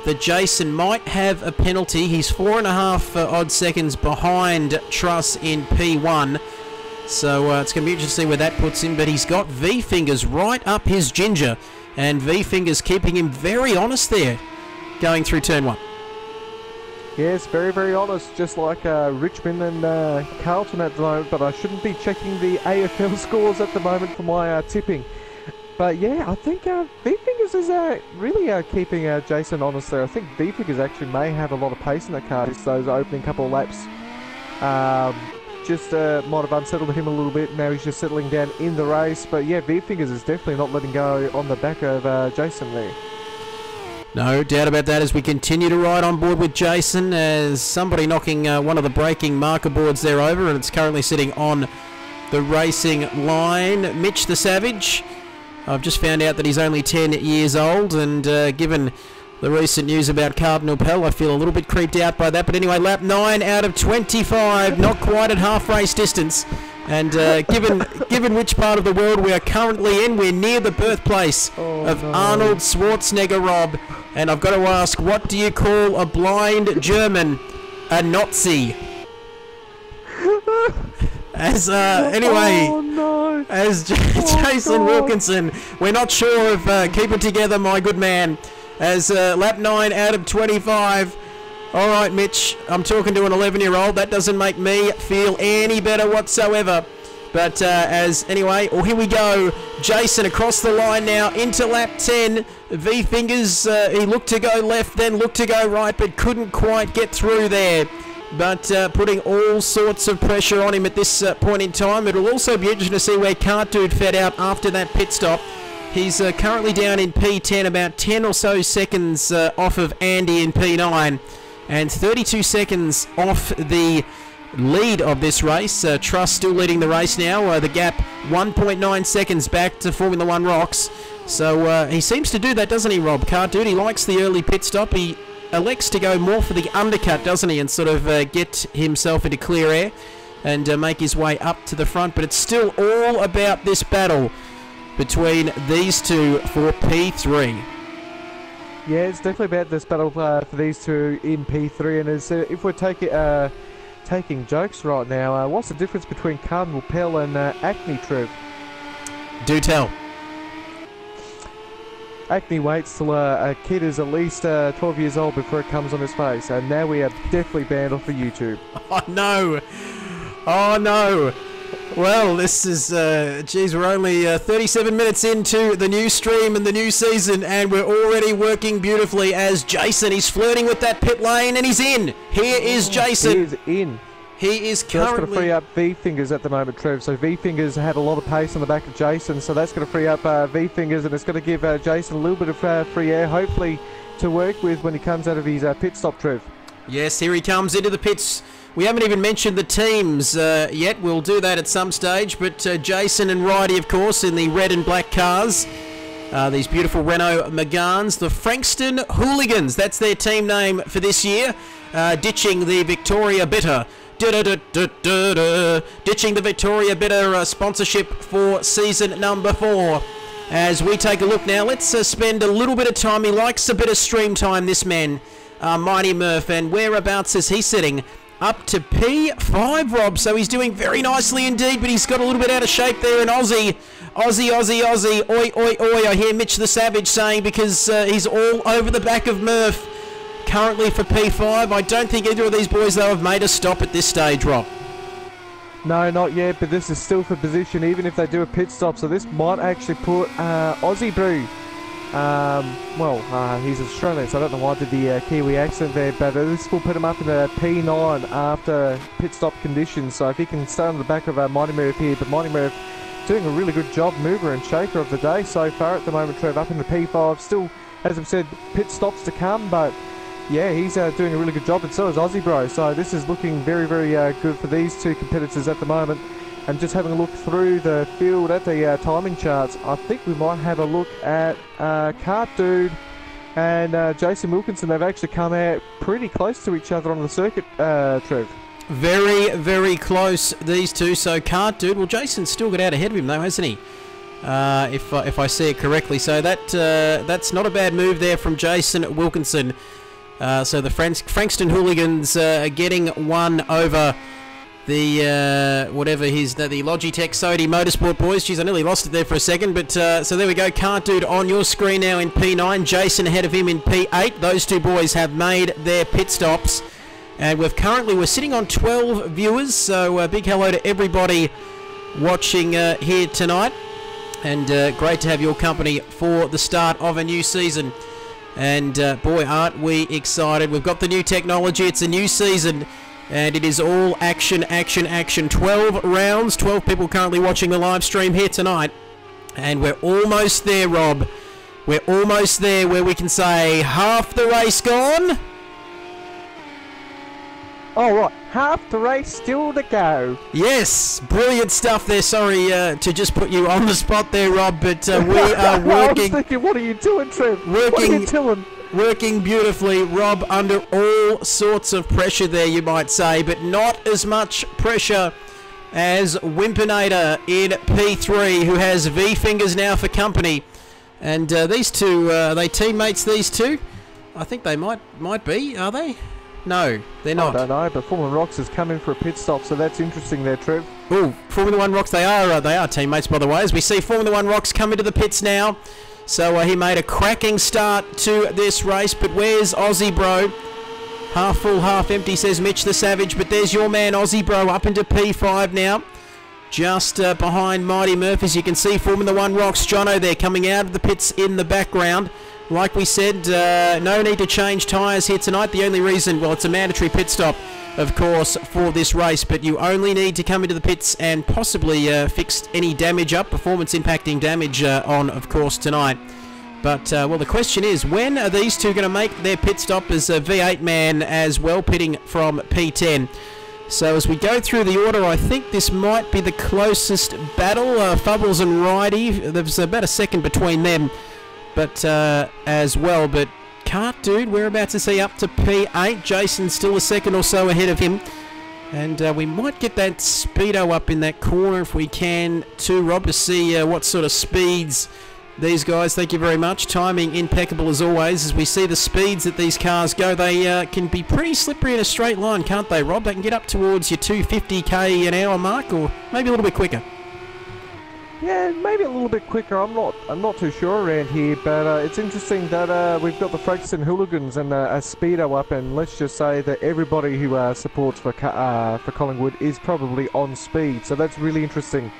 that Jason might have a penalty. He's 4.5 odd seconds behind Truss in P1. So it's going to be interesting to see where that puts him. But he's got V-Fingers right up his ginger. And V-Fingers keeping him very honest there going through turn 1. Yes, very honest. Just like Richmond and Carlton at the moment. But I shouldn't be checking the AFL scores at the moment for my tipping. But yeah, I think V-Fingers is really keeping Jason honest there. I think V-Fingers actually may have a lot of pace in the car. Just those opening couple of laps. Just might have unsettled him a little bit. Now he's just settling down in the race. But yeah, V-Fingers is definitely not letting go on the back of Jason there. No doubt about that as we continue to ride on board with Jason, as somebody knocking one of the braking marker boards there over, and it's currently sitting on the racing line. Mitch the Savage, I've just found out that he's only 10 years old, and given the recent news about Cardinal Pell. I feel a little bit creeped out by that. But anyway, lap 9 out of 25, not quite at half race distance. And given which part of the world we are currently in, we're near the birthplace of Arnold Schwarzenegger, Rob. And I've got to ask, what do you call a blind German? A Nazi. As Jason Wilkinson, we're not sure of keep it together, my good man. As lap 9 out of 25. All right, Mitch, I'm talking to an 11-year-old. That doesn't make me feel any better whatsoever. But oh, here we go. Jason across the line now into lap 10. V-Fingers, he looked to go left, then looked to go right, but couldn't quite get through there. But putting all sorts of pressure on him at this point in time. It'll also be interesting to see where Cart Dude fed out after that pit stop. He's currently down in P10, about 10 or so seconds off of Andy in P9, and 32 seconds off the lead of this race. Truss still leading the race now. The gap 1.9 seconds back to Formula One Rocks. So he seems to do that, doesn't he, Rob? Cart Dude, he likes the early pit stop. He elects to go more for the undercut, doesn't he, and sort of get himself into clear air and make his way up to the front. But it's still all about this battle between these two for P3. Yeah, it's definitely about this battle for these two in P3. And as, if we're taking jokes right now, what's the difference between Cardinal Pell and Acne, Trev? Do tell. Acne waits till a kid is at least 12 years old before it comes on his face, and now we are definitely banned off of YouTube. Oh no! Oh no! Well, this is, geez, we're only 37 minutes into the new stream and the new season, and we're already working beautifully as Jason is flirting with that pit lane, and he's in. Here is Jason. He is in. He is currently... That's going to free up V-Fingers at the moment, Trev. So V-Fingers had a lot of pace on the back of Jason, so that's going to free up V-Fingers, and it's going to give Jason a little bit of free air, hopefully, to work with when he comes out of his pit stop, Trev. Yes, here he comes into the pits. We haven't even mentioned the teams yet. We'll do that at some stage, but Jason and Ridey, of course, in the red and black cars. These beautiful Renault Megans, the Frankston Hooligans. That's their team name for this year. Ditching the Victoria Bitter. Ditching the Victoria Bitter sponsorship for season number 4. As we take a look now, let's spend a little bit of time. He likes a bit of stream time, this man, Mighty Murph. And whereabouts is he sitting? Up to P5, Rob. So he's doing very nicely indeed, but he's got a little bit out of shape there. And Aussie, oi, oi, oi. I hear Mitch the Savage saying, because he's all over the back of Murph. Currently for P5. I don't think either of these boys, though, have made a stop at this stage, Rob. No, not yet, but this is still for position, even if they do a pit stop. So this might actually put Aussie Brew. He's Australian, so I don't know why I did the Kiwi accent there, but this will put him up in a P9 after pit stop conditions. So if he can stay on the back of Mighty Murph here, but Mighty Murph doing a really good job, mover and shaker of the day so far at the moment, Trev, up in the P5. Still, as I've said, pit stops to come, but yeah, he's doing a really good job, and so is Aussie Bro. So this is looking very, very good for these two competitors at the moment. And just having a look through the field at the timing charts, I think we might have a look at Cart Dude and Jason Wilkinson. They've actually come out pretty close to each other on the circuit, Trev. Very, very close, these two. So Cart Dude, well, Jason's still got out ahead of him, though, hasn't he? If I see it correctly. So that's not a bad move there from Jason Wilkinson. So the Frankston Hooligans are getting one over the the Logitech Sodi Motorsport boys. Jeez, I nearly lost it there for a second, but so there we go. Cart Dude on your screen now in P9. Jason ahead of him in P8. Those two boys have made their pit stops, and we're sitting on 12 viewers. So a big hello to everybody watching here tonight, and great to have your company for the start of a new season. And boy, aren't we excited. We've got the new technology. It's a new season, and it is all action, action, action. 12 rounds, 12 people currently watching the live stream here tonight. And we're almost there, Rob. We're almost there where we can say half the race gone. All right, half the race still to go. Yes, brilliant stuff there. Sorry to just put you on the spot there, Rob, but we are working. I was thinking, what are you doing, Trev? What are you doing? working beautifully. Rob under all sorts of pressure there, you might say, but not as much pressure as Wimpinator in P3, who has V-Fingers now for company. And these two, are they teammates, these two? I think they might be, are they? No, they're not. I don't know, but Formula Rocks has come in for a pit stop, so that's interesting there, Trev. Oh, Formula One Rocks, they are teammates, by the way, as we see Formula One Rocks come into the pits now. So he made a cracking start to this race, but where's Aussie Bro? Half full, half empty, says Mitch the Savage, but there's your man Aussie Bro up into P5 now. Just behind Mighty Murph, as you can see, Formula One Rocks. Jono there coming out of the pits in the background. Like we said, no need to change tyres here tonight. The only reason, well, it's a mandatory pit stop, of course, for this race, but you only need to come into the pits and possibly fix any damage up, performance impacting damage on, of course, tonight. But, well, the question is, when are these two going to make their pit stop as a V8 man as well, pitting from P10? So as we go through the order, I think this might be the closest battle. Fubbles and Ridey, there's about a second between them, but as well. But Cart Dude, we're about to see up to P8. Jason still a second or so ahead of him. And we might get that speedo up in that corner if we can too, Rob, to see what sort of speeds these guys. Thank you very much. Timing impeccable as always. As we see the speeds that these cars go, they can be pretty slippery in a straight line, can't they, Rob? They can get up towards your 250k an hour mark, or maybe a little bit quicker. Yeah, maybe a little bit quicker. I'm not too sure around here, but it's interesting that we've got the Frankston Hooligans and a speedo up, and let's just say that everybody who supports for Collingwood is probably on speed. So that's really interesting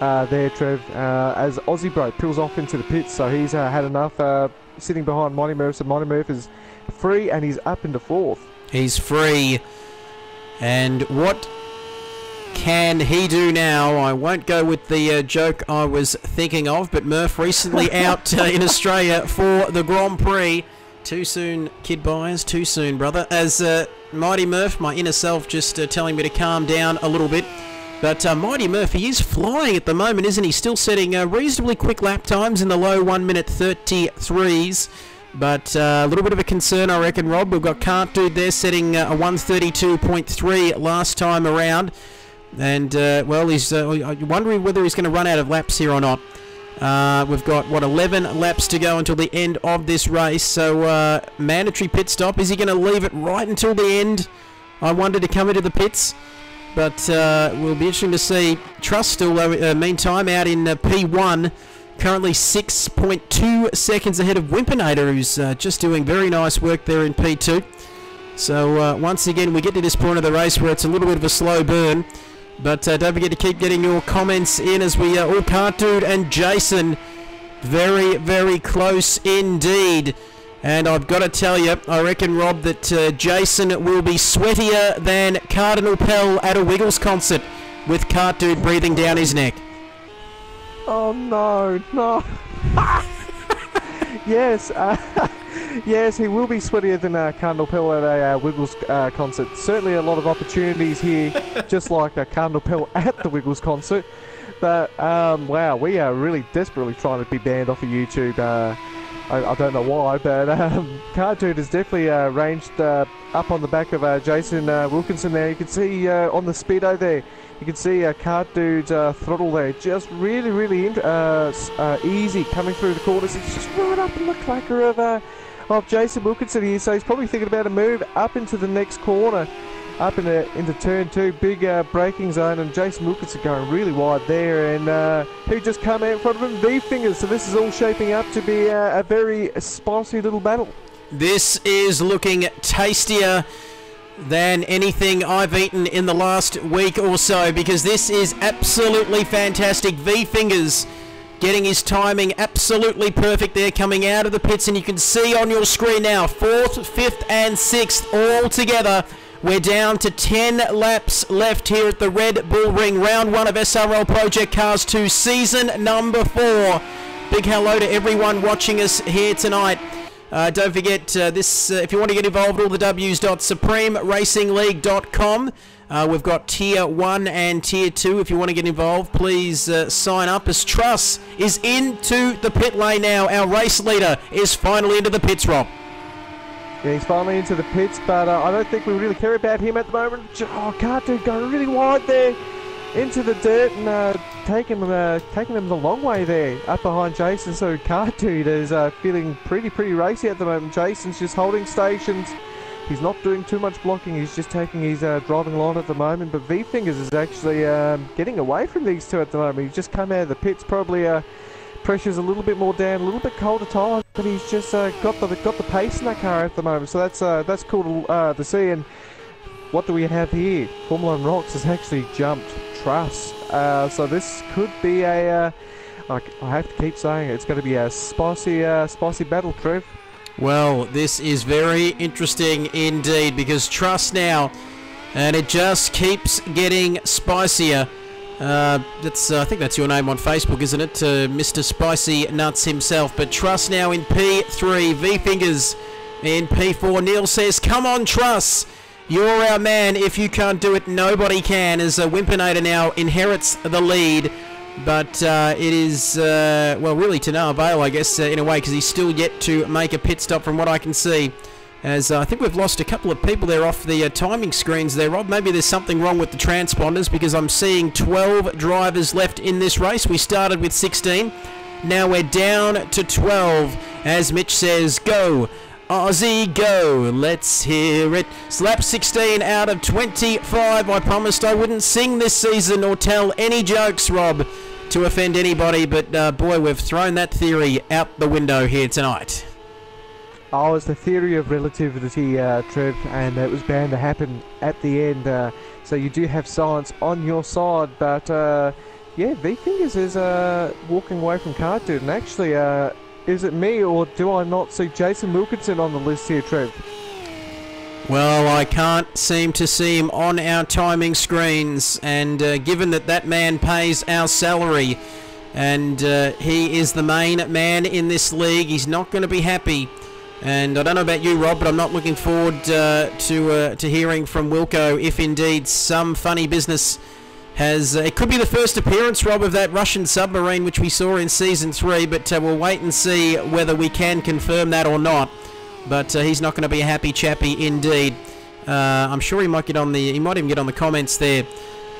there, Trev. As Aussie Bro peels off into the pits, so he's had enough. Sitting behind Mighty Murph, so Mighty Murph is free and he's up into fourth. He's free, and what can he do now? I won't go with the joke I was thinking of, but Murph recently out in Australia for the Grand Prix. Too soon, Kidbyers, too soon, brother. As Mighty Murph, my inner self, just telling me to calm down a little bit. But Mighty Murph, he is flying at the moment, isn't he? Still setting reasonably quick lap times in the low 1-minute 33s. But a little bit of a concern, I reckon, Rob. We've got Cart Dude there setting a 132.3 last time around. And, well, he's wondering whether he's going to run out of laps here or not. We've got, 11 laps to go until the end of this race. So, mandatory pit stop. Is he going to leave it right until the end? I wonder, to come into the pits. But we'll be interesting to see. Truss still, meantime, out in P1. Currently 6.2 seconds ahead of Wimpinator, who's just doing very nice work there in P2. So, once again, we get to this point of the race where it's a little bit of a slow burn. But don't forget to keep getting your comments in as we all Cart Dude and Jason very, very close indeed. And I've got to tell you, I reckon, Rob, that Jason will be sweatier than Cardinal Pell at a Wiggles concert with Cart Dude breathing down his neck. Oh, no, no. Yes, yes, he will be sweatier than Cardinal Pell at a Wiggles concert. Certainly a lot of opportunities here, just like Cardinal Pell at the Wiggles concert. But, wow, we are really desperately trying to be banned off of YouTube. I don't know why, but Cart Dude is definitely ranged up on the back of Jason Wilkinson there. You can see on the speedo there, you can see Cart Dude's throttle there, just really, really easy coming through the corners. It's just right up in the clacker of Jason Wilkinson here, so he's probably thinking about a move up into the next corner, up into turn 2, big braking zone, and Jason Wilkinson going really wide there, and who just come out in front of him? V-Fingers. So this is all shaping up to be a very spicy little battle. This is looking tastier than anything I've eaten in the last week or so, because this is absolutely fantastic. V-Fingers getting his timing absolutely perfect there, coming out of the pits, and you can see on your screen now 4th, 5th and 6th all together. We're down to 10 laps left here at the Red Bull Ring, round 1 of SRL Project Cars 2, season number 4. Big hello to everyone watching us here tonight. Don't forget this, if you want to get involved, all the w's.supremeracingleague.com. We've got Tier 1 and Tier 2. If you want to get involved, please sign up, as Truss is into the pit lane now. Our race leader is finally into the pits, Rob. Yeah, he's finally into the pits, but I don't think we really care about him at the moment. Oh, Cartoon going really wide there into the dirt and taking him the long way there up behind Jason. So Cartoon is feeling pretty racy at the moment. Jason's just holding stations. He's not doing too much blocking. He's just taking his driving line at the moment. But V-Fingers is actually getting away from these two at the moment. He's just come out of the pits, probably pressure's a little bit more down, a little bit colder tires, but he's just got the pace in that car at the moment. So that's cool to see. And what do we have here? Formula 1 Rocks has actually jumped Truss. So this could be a I have to keep saying it, it's going to be a spicy battle, Trev. Well, this is very interesting indeed, because Truss now, and it just keeps getting spicier. I think that's your name on Facebook, isn't it? Mr. Spicy Nuts himself. But Truss now in P3, V-Fingers in P4. Neil says, come on, Truss. You're our man. If you can't do it, nobody can. As Wimpinator now inherits the lead. But it is, well, really to no avail, I guess, in a way, because he's still yet to make a pit stop from what I can see. As I think we've lost a couple of people there off the timing screens there, Rob. Maybe there's something wrong with the transponders, because I'm seeing 12 drivers left in this race. We started with 16. Now we're down to 12. As Mitch says, go, Aussie, go. Let's hear it. Slap 16 out of 25. I promised I wouldn't sing this season or tell any jokes, Rob, to offend anybody. But, boy, we've thrown that theory out the window here tonight. Oh, it's the theory of relativity, Trev, and it was bound to happen at the end. So you do have science on your side, but yeah, V-Fingers is walking away from Cartoon. And actually, is it me, or do I not see Jason Wilkinson on the list here, Trev? Well, I can't seem to see him on our timing screens, and given that that man pays our salary, and he is the main man in this league, he's not going to be happy. And I don't know about you, Rob, but I'm not looking forward to hearing from Wilco if indeed some funny business has... it could be the first appearance, Rob, of that Russian submarine which we saw in Season 3, but we'll wait and see whether we can confirm that or not. But he's not going to be a happy chappy indeed. I'm sure he might get on the... he might even get on the comments there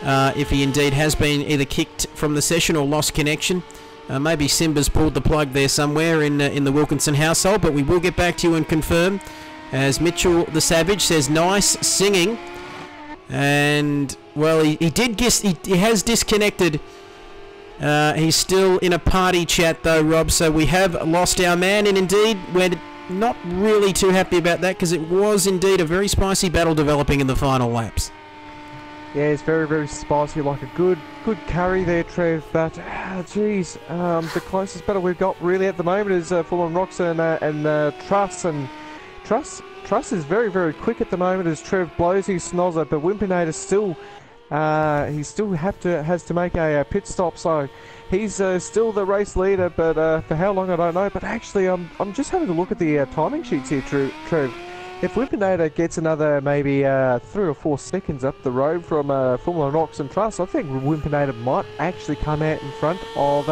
if he indeed has been either kicked from the session or lost connection. Maybe Simba's pulled the plug there somewhere in the Wilkinson household, but we will get back to you and confirm. As Mitchell the Savage says, nice singing. And, well, he has disconnected. He's still in a party chat though, Rob, so we have lost our man, and indeed we're not really too happy about that, because it was indeed a very spicy battle developing in the final laps. Yeah, it's very spicy, like a good carry there, Trev, but geez, the closest battle we've got really at the moment is Full on Rocks and Truss, and Truss is very quick at the moment as Trev blows his snozzer, but Wimpinator still he still has to make a pit stop, so he's still the race leader, but for how long I don't know. But actually, I'm just having a look at the timing sheets here, Trev. If Wimpinator gets another maybe 3 or 4 seconds up the road from Formula Rocks and Truss, I think Wimpinator might actually come out in front of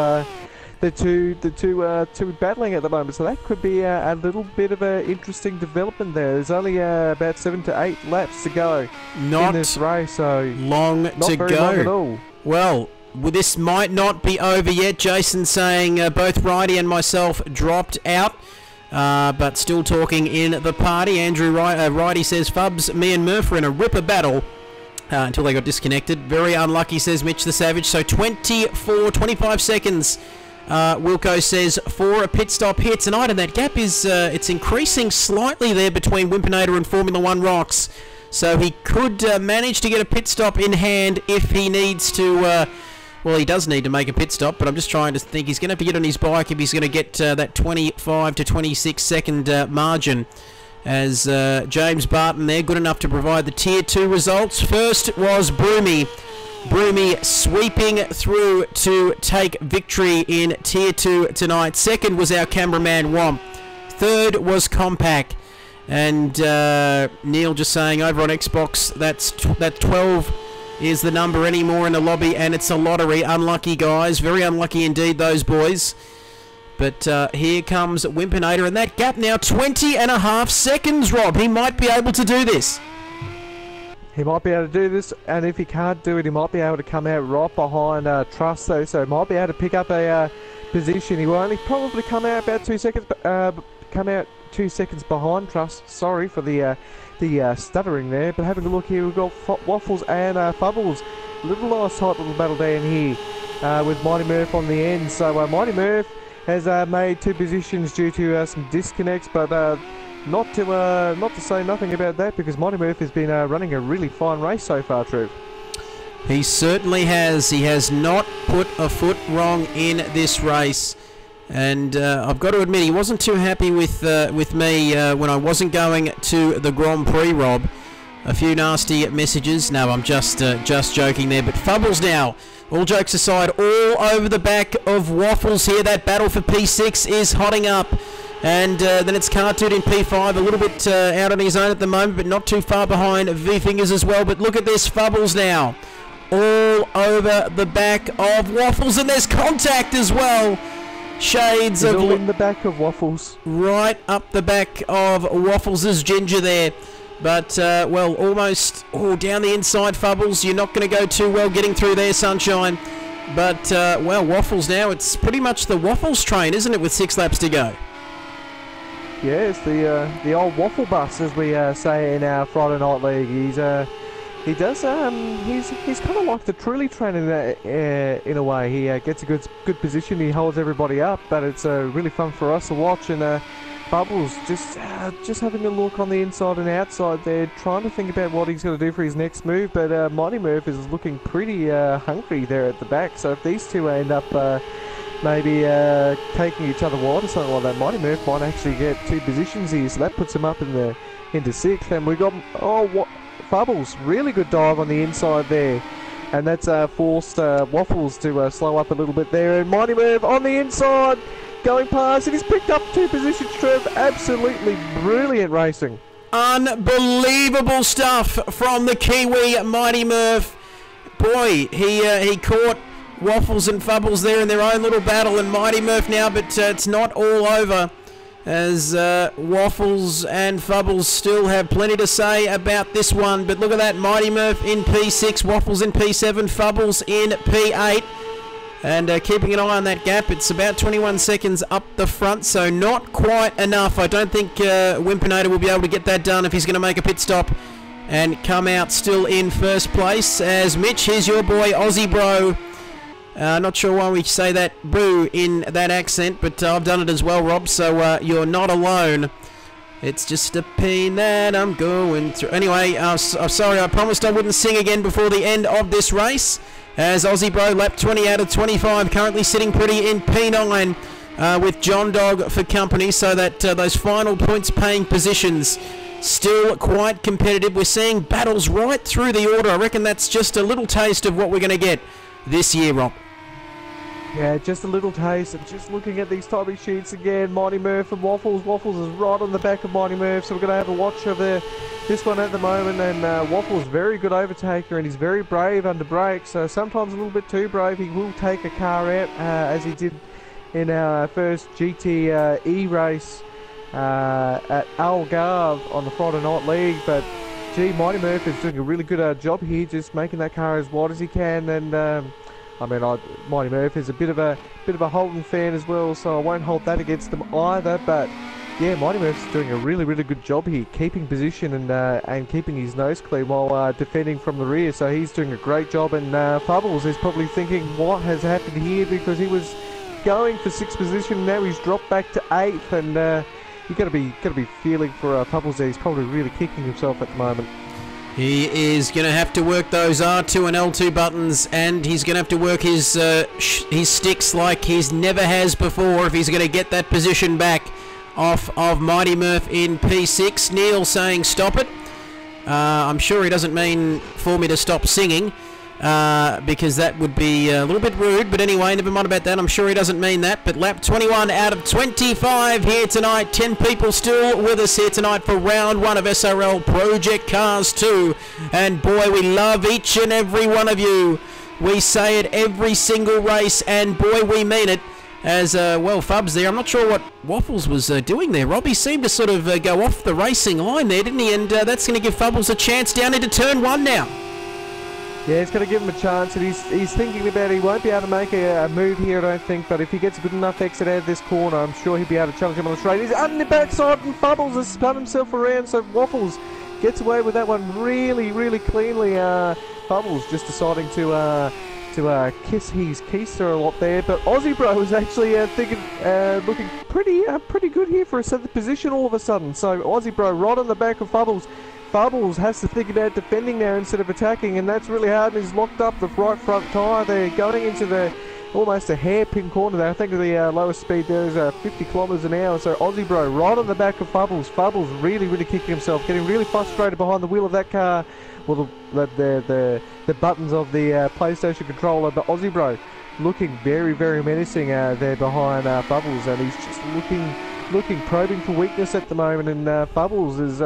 the two battling at the moment. So that could be a little bit of an interesting development there. There's only about 7 to 8 laps to go in this race, so long not to very go. long at all. Well, this might not be over yet. Jason saying both Righty and myself dropped out. But still talking in the party. Andrew Righty says, Fubs, me and Murph are in a ripper battle until they got disconnected. Very unlucky, says Mitch the Savage. So 25 seconds, Wilco says, for a pit stop here tonight. And that gap is it's increasing slightly there between Wimpinator and Formula 1 Rocks. So he could manage to get a pit stop in hand if he needs to... well, he does need to make a pit stop, but I'm just trying to think. He's going to have to get on his bike if he's going to get that 25 to 26 second margin. As James Barton there, good enough to provide the Tier 2 results. First was Broomy. Broomy sweeping through to take victory in Tier 2 tonight. Second was our cameraman Womp. Third was Compact. And Neil just saying over on Xbox, that 12... is the number anymore in the lobby, and it's a lottery. Unlucky, guys. Very unlucky indeed, those boys. But here comes Wimpinator, and that gap now 20.5 seconds, Rob. He might be able to do this. He might be able to do this, and if he can't do it, he might be able to come out right behind Trust, though, so he might be able to pick up a position. He will only probably come out about 2 seconds, come out 2 seconds behind Trust. Sorry for the stuttering there, but having a look here, we've got Waffles and Fubbles. Little nice tight little battle down here with Mighty Murph on the end. So Mighty Murph has made 2 positions due to some disconnects, but not to say nothing about that, because Mighty Murph has been running a really fine race so far, Trev. He certainly has. He has not put a foot wrong in this race. And I've got to admit, he wasn't too happy with me when I wasn't going to the Grand Prix, Rob. A few nasty messages. No, I'm just joking there. But Fubbles now, all jokes aside, all over the back of Waffles here. That battle for P6 is hotting up. And then it's Cartoon in P5, a little bit out on his own at the moment, but not too far behind V-Fingers as well. But look at this, Fubbles now, all over the back of Waffles, and there's contact as well. Shades He's of... all in the back of Waffles. Right up the back of Waffles' ginger there. But, well, almost down the inside, Fubbles. You're not going to go too well getting through there, Sunshine. But, well, Waffles now, it's pretty much the Waffles train, isn't it, with 6 laps to go? Yeah, it's the old waffle bus, as we say in our Friday Night League. He's kind of like the Truly train in a way. He gets a good position. He holds everybody up, but it's really fun for us to watch. And Bubbles just having a look on the inside and outside there, trying to think about what he's going to do for his next move. But Mighty Murph is looking pretty hungry there at the back. So if these two end up maybe taking each other wide or something like that, Mighty Murph might actually get 2 positions here, so that puts him up into 6th. And we got Fubbles, really good dive on the inside there, and that's forced Waffles to slow up a little bit there. And Mighty Murph on the inside, going past, and he's picked up 2 positions. Trev, absolutely brilliant racing. Unbelievable stuff from the Kiwi Mighty Murph. Boy, he caught Waffles and Fubbles there in their own little battle, and Mighty Murph now, but it's not all over, as Waffles and Fubbles still have plenty to say about this one. But look at that, Mighty Murph in P6, Waffles in P7, Fubbles in P8, and keeping an eye on that gap. It's about 21 seconds up the front, so not quite enough. I don't think Wimpinator will be able to get that done if he's going to make a pit stop and come out still in first place. As Mitch, here's your boy Aussie Bro. Not sure why we say that boo in that accent, but I've done it as well, Rob, so you're not alone. It's just a pain that I'm going through. Anyway, I'm sorry, I promised I wouldn't sing again before the end of this race. As Aussie Bro, lap 20 out of 25, currently sitting pretty in P9 with John Dog for company, so that those final points paying positions still quite competitive. We're seeing battles right through the order. I reckon that's just a little taste of what we're going to get this year, Rob. Yeah, just a little taste. And just looking at these timing sheets again, Mighty Murph and Waffles. Waffles is right on the back of Mighty Murph, so we're going to have a watch of this one at the moment. And Waffles, very good overtaker, and he's very brave under brakes. So sometimes a little bit too brave. He will take a car out, as he did in our first GTE race at Algarve on the Friday Night League. But gee, Mighty Murph is doing a really good job here, just making that car as wide as he can. And I mean, Mighty Murph is a bit of a Holden fan as well, so I won't hold that against them either. But yeah, Mighty Murph's doing a really good job here, keeping position and keeping his nose clean while defending from the rear. So he's doing a great job. And Fubbles is probably thinking, what has happened here? Because he was going for 6th position, now he's dropped back to 8th, and you got to be feeling for Fubbles there. He's probably really kicking himself at the moment. He is going to have to work those R2 and L2 buttons, and he's going to have to work his sticks like he's never has before if he's going to get that position back off of Mighty Murph in P6. Neil saying stop it. I'm sure he doesn't mean for me to stop singing, because that would be a little bit rude, but anyway, never mind about that. I'm sure he doesn't mean that. But lap 21 out of 25 here tonight. 10 people still with us here tonight for round 1 of SRL Project Cars 2, and boy, we love each and every one of you. We say it every single race, and boy, we mean it. as well, Fubs there. I'm not sure what Waffles was doing there. Robbie seemed to sort of go off the racing line there, didn't he? And that's going to give Fubbles a chance down into turn 1 now. Yeah, it's going to give him a chance, and he's thinking about it. He won't be able to make a move here, I don't think, but if he gets a good enough exit out of this corner, I'm sure he'll be able to challenge him on the straight. He's on the backside, and Fubbles has spun himself around, so Waffles gets away with that one really, really cleanly. Fubbles just deciding to kiss his keister a lot there, but Aussie Bro is actually looking pretty good here for a 7th position all of a sudden. So Aussie Bro right on the back of Fubbles. Fubbles has to think about defending now instead of attacking, and that's really hard. He's locked up the right front tyre there, going into the almost a hairpin corner there. I think the lowest speed there is 50 kilometres an hour. So Aussie Bro right on the back of Fubbles. Fubbles really kicking himself, getting really frustrated behind the wheel of that car. Well, the buttons of the PlayStation controller, but Aussie Bro looking very menacing there behind Fubbles, and he's just looking probing for weakness at the moment, and Fubbles is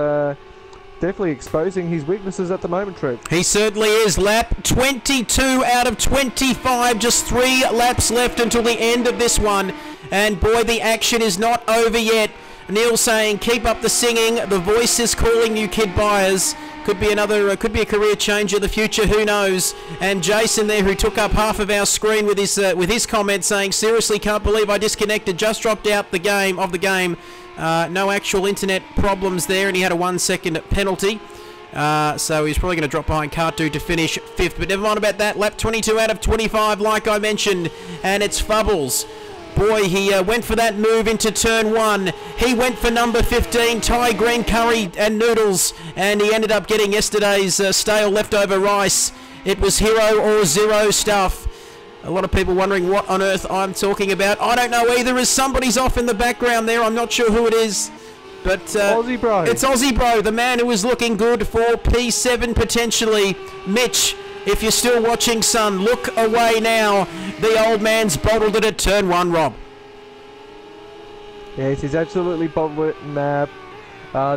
definitely exposing his weaknesses at the moment, Trev. He certainly is. Lap 22 out of 25, just 3 laps left until the end of this one, and boy, the action is not over yet. Neil saying, keep up the singing, the voice is calling you, Kidbyers. Could be a career changer in the future, who knows? And Jason there, who took up half of our screen with his comment, saying, seriously, can't believe I disconnected, just dropped out the game. No actual internet problems there, and he had a 1 second penalty. So he's probably going to drop behind Cartu to finish 5th, but never mind about that. Lap 22 out of 25, like I mentioned, and it's Fubbles. Boy, he went for that move into turn 1. He went for number 15, Thai green curry and noodles, and he ended up getting yesterday's stale leftover rice. It was hero or zero stuff. A lot of people wondering what on earth I'm talking about. I don't know either, as somebody's off in the background there. I'm not sure who it is, but Aussie Bro. It's Aussie Bro, the man who was looking good for P7 potentially. Mitch, if you're still watching, son, look away now. The old man's bottled it at turn 1, Rob. Yes, he's absolutely bottled it, and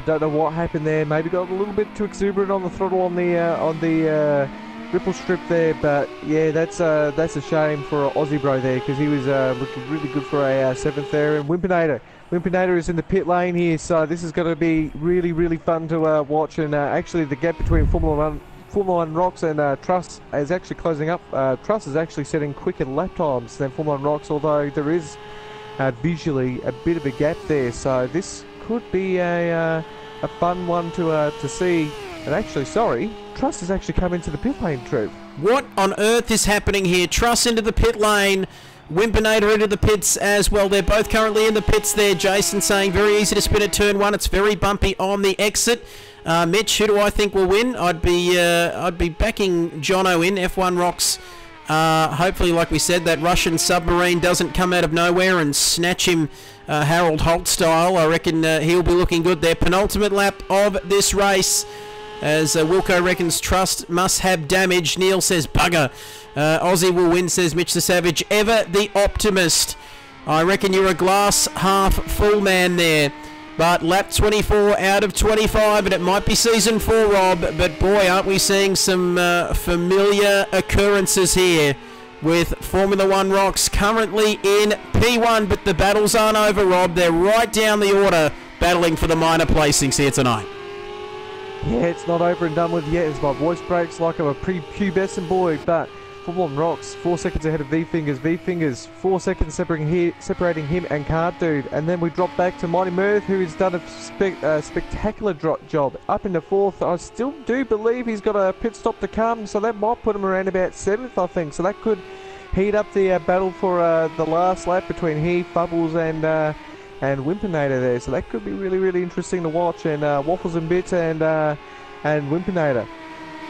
don't know what happened there. Maybe got a little bit too exuberant on the throttle on the ripple strip there, but yeah, that's a shame for Aussie Bro there, because he was looking really good for a 7th there. And Wimpinator is in the pit lane here, so this is going to be really fun to watch. And actually, the gap between Formula 1 Rocks and Truss is actually closing up. Truss is actually setting quicker lap times than Formula 1 Rocks, although there is visually a bit of a gap there. So this could be a fun one to see. And actually, sorry, Truss has actually come into the pit lane, Trev. What on earth is happening here? Truss into the pit lane. Wimpinator into the pits as well. They're both currently in the pits there. Jason saying very easy to spin at turn 1. It's very bumpy on the exit. Mitch, who do I think will win? I'd be backing Jono in F1 Rocks. Hopefully, like we said, that Russian submarine doesn't come out of nowhere and snatch him Harold Holt style. I reckon he'll be looking good there. Penultimate lap of this race, as Wilco reckons Trust must have damage. Neil says bugger. Aussie will win, says Mitch the Savage. Ever the optimist. I reckon you're a glass half full man there. But lap 24 out of 25, and it might be season 4, Rob, but boy, aren't we seeing some familiar occurrences here with Formula 1 Rocks currently in P1, but the battles aren't over, Rob. They're right down the order, battling for the minor placings here tonight. Yeah, it's not over and done with yet, as my voice breaks like I'm a pre-pubescent boy, but Formula 1 Rocks 4 seconds ahead of V-Fingers. V-Fingers 4 seconds separating him and Card Dude. And then we drop back to Mighty Mirth, who has done a spectacular job up into 4th. I still do believe he's got a pit stop to come, so that might put him around about 7th, I think. So that could heat up the battle for the last lap between he, Fubbles, and Wimpinator there. So that could be really interesting to watch. And Waffles and Bits and Wimpinator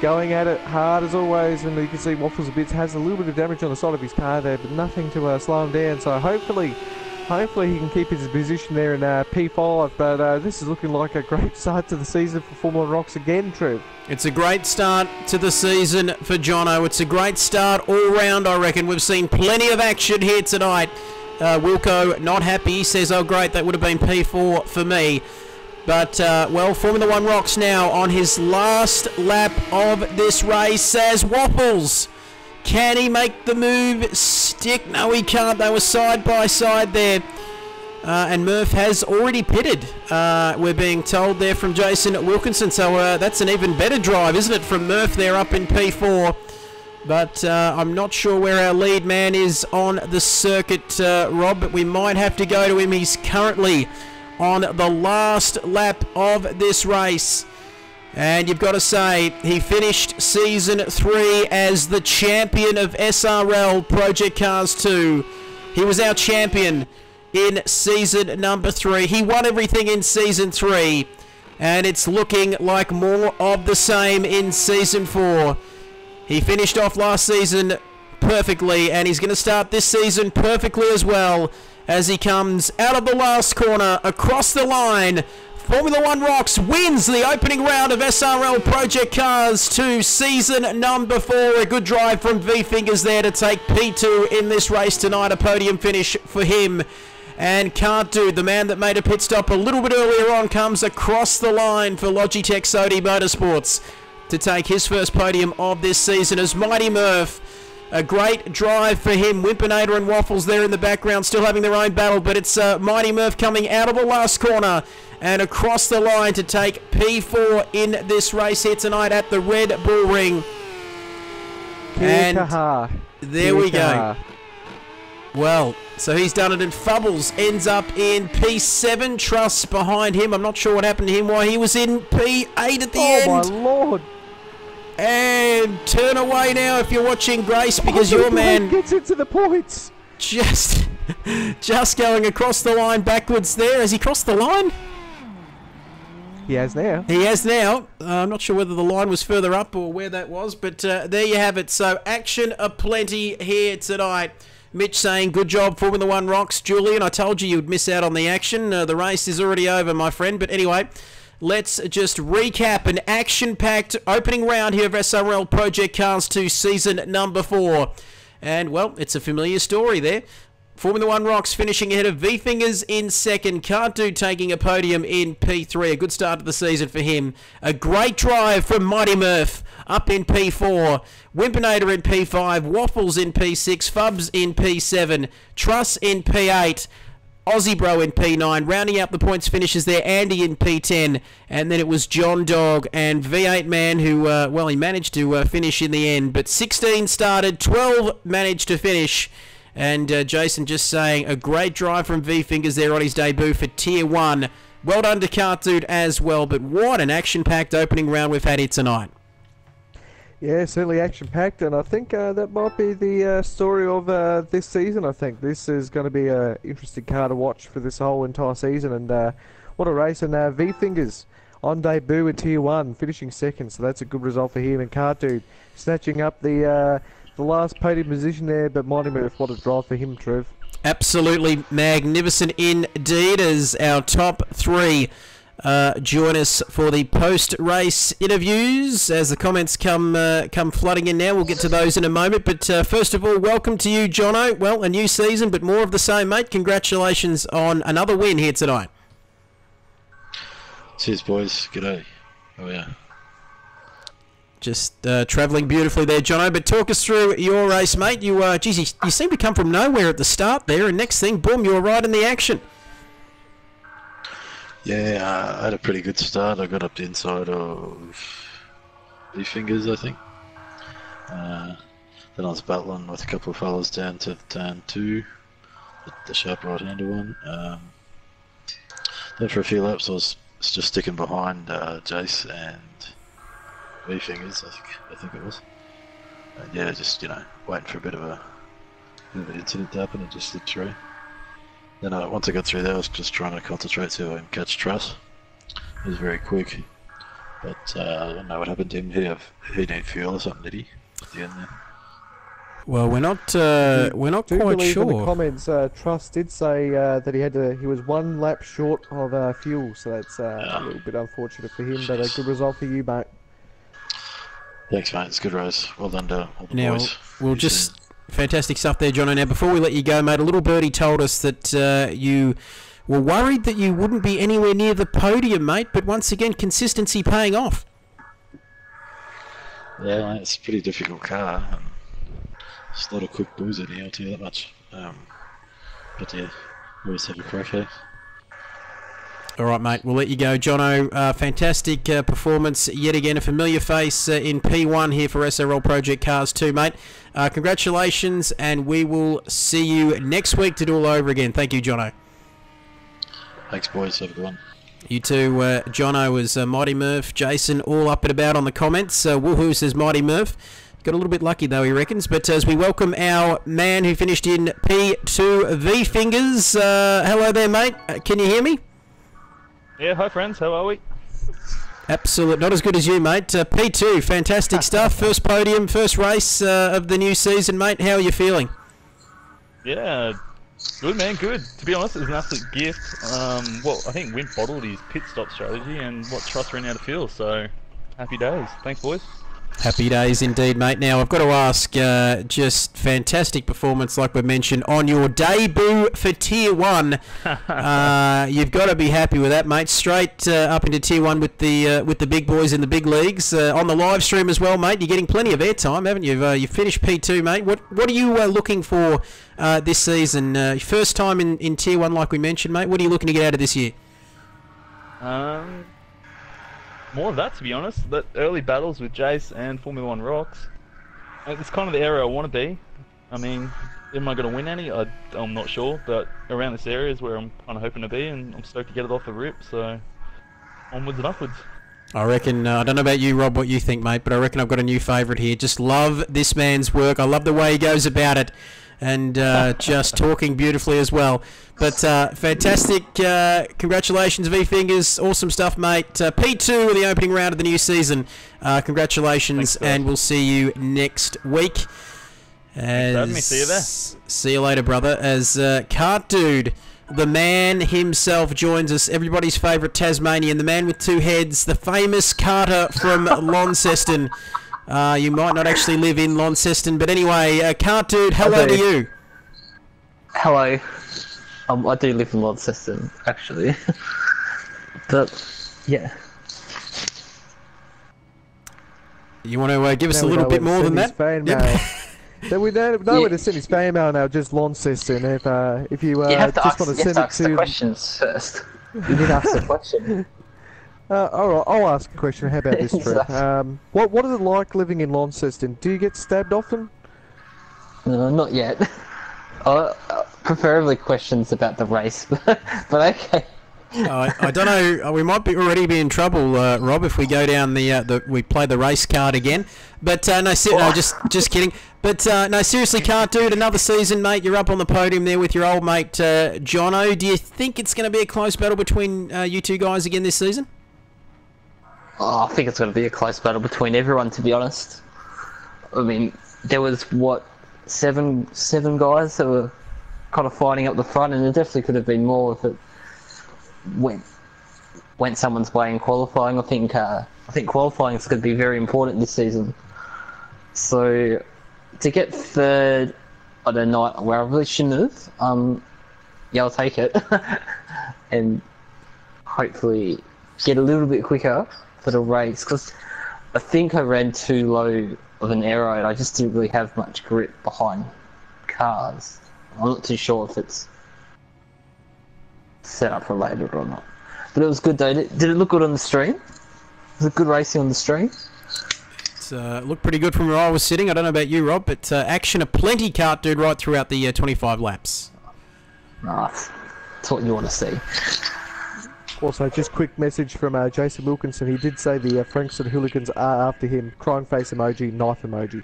going at it hard as always, and you can see Waffles and Bits has a little bit of damage on the side of his car there, but nothing to slow him down. So hopefully he can keep his position there in P5. But this is looking like a great start to the season for Formula 1 Rocks again, Trev. It's a great start to the season for Jono. It's a great start all round, I reckon. We've seen plenty of action here tonight. Wilco not happy. He says, oh great, that would have been P4 for me. But, well, Formula 1 Rocks now on his last lap of this race as Waffles Can he make the move stick? No, he can't. They were side by side there. And Murph has already pitted. We're being told there from Jason Wilkinson. So that's an even better drive, isn't it, from Murph there up in P4. But I'm not sure where our lead man is on the circuit, Rob, but we might have to go to him. He's currently on the last lap of this race. And you've got to say, he finished Season 3 as the champion of SRL Project Cars 2. He was our champion in Season number 3. He won everything in Season 3. And it's looking like more of the same in Season 4. He finished off last season perfectly, and he's going to start this season perfectly as well as he comes out of the last corner across the line. Formula One Rocks wins the opening round of SRL Project Cars 2 season number 4. A good drive from V-Fingers there to take P2 in this race tonight. A podium finish for him. And Can't Do, the man that made a pit stop a little bit earlier on, comes across the line for Logitech Sodi Motorsports to take his first podium of this season as Mighty Murph. A great drive for him. Wimpinator and Waffles there in the background still having their own battle, but it's Mighty Murph coming out of the last corner and across the line to take P4 in this race here tonight at the Red Bull Ring. And there we go. Well, so he's done it, and Fubbles ends up in P7. Truss behind him. I'm not sure what happened to him, why he was in P8 at the end. Oh, my Lord. And turn away now if you're watching, Grace, because your man gets into the points. Just going across the line backwards there. Has he crossed the line? He has now. He has now. I'm not sure whether the line was further up or where that was, but there you have it. So action aplenty here tonight. Mitch saying, good job, Formula One Rocks. Julian, I told you you'd miss out on the action. The race is already over, my friend. But anyway, let's just recap an action-packed opening round here of SRL Project Cars 2 season number 4. And, well, it's a familiar story there. Formula One Rocks finishing ahead of V-Fingers in second. Can't Do taking a podium in P3. A good start to the season for him. A great drive from Mighty Murph up in P4. Wimpinator in P5. Waffles in P6. Fubs in P7. Truss in P8. Aussie Bro in P9. Rounding out the points finishes there, Andy in P10. And then it was John Dog and V8 Man who, well, he managed to finish in the end. But 16 started, 12 managed to finish. And Jason just saying, a great drive from V-Fingers there on his debut for Tier 1. Well done to Cart Dude as well, but what an action-packed opening round we've had here tonight. Yeah, certainly action-packed, and I think that might be the story of this season, I think. This is going to be an interesting car to watch for this whole entire season, and what a race. And V-Fingers on debut in Tier 1, finishing second, so that's a good result for him. And Cart Dude snatching up the last podium position there, but Mighty Murph, what a drive for him, Trev. Absolutely magnificent indeed, as our top three join us for the post-race interviews. As the comments come flooding in now, we'll get to those in a moment. But first of all, welcome to you, Jono. Well, a new season, but more of the same, mate. Congratulations on another win here tonight. Cheers, boys. G'day. Oh, yeah. Just travelling beautifully there, Jono. But talk us through your race, mate. You, geez, you seem to come from nowhere at the start there, and next thing, boom, you were right in the action. Yeah, I had a pretty good start. I got up the inside of V-Fingers, I think. Then I was battling with a couple of fellas down to turn 2, the sharp right-hander one. Then for a few laps I was just sticking behind Jace and V-Fingers, I think it was. And yeah, just, you know, waiting for a bit of an incident to happen and just slipped through. Then once I got through there, I was just trying to concentrate so I can catch Truss. It was very quick, but I don't know what happened to him. He didn't fuel or something, did he? At the end there. Well, we're not quite sure. In the comments, Truss did say that he was 1 lap short of fuel, so that's a little bit unfortunate for him, but a good result for you, mate. Thanks, mate. It's a good race. Well done to all the boys. We'll just... Fantastic stuff there, Jono. Now, before we let you go, mate, a little birdie told us that you were worried that you wouldn't be anywhere near the podium, mate, but once again, consistency paying off. Yeah, mate, it's a pretty difficult car. Just a lot of quick bulls in here, I'll tell you that much. But yeah, always have a crack, eh? All right, mate, we'll let you go. Jono, fantastic performance. Yet again, a familiar face in P1 here for SRL Project Cars 2, mate. Congratulations, and we will see you next week to do all over again. Thank you, Jono. Thanks, boys. Have a good one. You too, Jono, was Mighty Murph, Jason, all up and about on the comments. Woohoo, says Mighty Murph. Got a little bit lucky, though, he reckons. But as we welcome our man who finished in P2, V-Fingers. Hello there, mate. Can you hear me? Yeah, hi friends, how are we? Absolute, not as good as you, mate. P2, fantastic stuff. First podium, first race of the new season, mate. How are you feeling? Yeah, good man, good. To be honest, it was an absolute gift. Well, I think Wimp bottled his pit stop strategy and what Truss ran out of fuel, so happy days. Thanks, boys. Happy days indeed, mate. Now, I've got to ask, just fantastic performance, like we mentioned, on your debut for Tier 1. You've got to be happy with that, mate. Straight up into Tier 1 with the big boys in the big leagues. On the live stream as well, mate. You're getting plenty of airtime, haven't you? You've finished P2, mate. What are you looking for this season? First time in Tier 1, like we mentioned, mate. What are you looking to get out of this year? More of that, to be honest. That early battles with Jace and Formula 1 Rocks. It's kind of the area I want to be. I mean, am I going to win any? I'm not sure, but around this area is where I'm kind of hoping to be, and I'm stoked to get it off the rip, so onwards and upwards. I reckon, I don't know about you, Rob, what you think, mate, but I reckon I've got a new favourite here. Just love this man's work. I love the way he goes about it. And just talking beautifully as well. But fantastic. Congratulations, V-Fingers. Awesome stuff, mate. P2 in the opening round of the new season. Congratulations, Thanks, and we'll see you next week. Thanks for having me. See you there. See you later, brother. As Kart Dude, the man himself, joins us. Everybody's favourite Tasmanian, the man with two heads, the famous Carter from Launceston. You might not actually live in Launceston, but anyway, Kart Dude, hello to you. Hello. I do live in Launceston, actually. But, yeah. You want to give us a little bit more than that? We know where to send his fan mail now, just Launceston. If you have to just ask, want to send it to the questions first. You need to ask the question. Alright, I'll ask a question. How about this, Fred? Exactly. What is it like living in Launceston? Do you get stabbed often? No, not yet. Preferably questions about the race, but okay. I don't know. We might already be in trouble, Rob, if we go down we play the race card again. But no, just kidding. But no, seriously, Kart Dude, another season, mate. You're up on the podium there with your old mate Jono. Do you think it's going to be a close battle between you two guys again this season? Oh, I think it's going to be a close battle between everyone, to be honest. I mean, there was, what, seven guys that were kind of fighting up the front, and there definitely could have been more if it went someone's way in qualifying. I think qualifying is going to be very important this season. So, to get third on a night where I really shouldn't have, yeah, I'll take it. And hopefully get a little bit quicker for the race, because I think I ran too low of an aero and I just didn't really have much grip behind cars. I'm not too sure if it's set up related or not. But it was good though. Did it look good on the stream? Was it good racing on the stream? It looked pretty good from where I was sitting. I don't know about you, Rob, but action aplenty, Kart Dude, right throughout the 25 laps. Nice. That's what you want to see. Also, just quick message from Jason Wilkinson. He did say the Frankston hooligans are after him. Crying face emoji, knife emoji.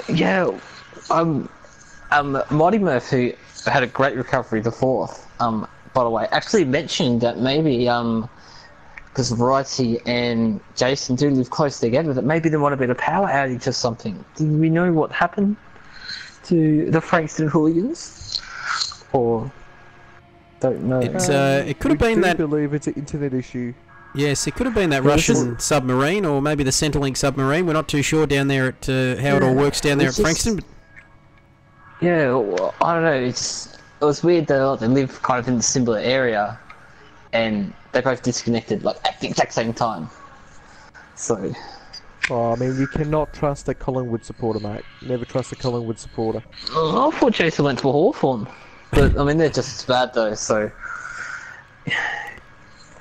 Yeah. Mighty Murph, who had a great recovery, the fourth, by the way, actually mentioned that maybe, because Variety and Jason do live close together, that maybe there might have been a power outage or something. Do we know what happened to the Frankston hooligans? Or... don't know. It could have been that. I believe it's an internet issue. Yes, it could have been that Russian submarine, or maybe the Centrelink submarine. We're not too sure down there at how it all works down there at Frankston. Yeah, well, I don't know. It was weird that they live kind of in a similar area, and they both disconnected like at the exact same time. So Oh, I mean, you cannot trust a Collingwood supporter, mate. Never trust a Collingwood supporter. Oh, I thought Jason went to a Hawthorn. But, I mean, they're just as bad, though, so...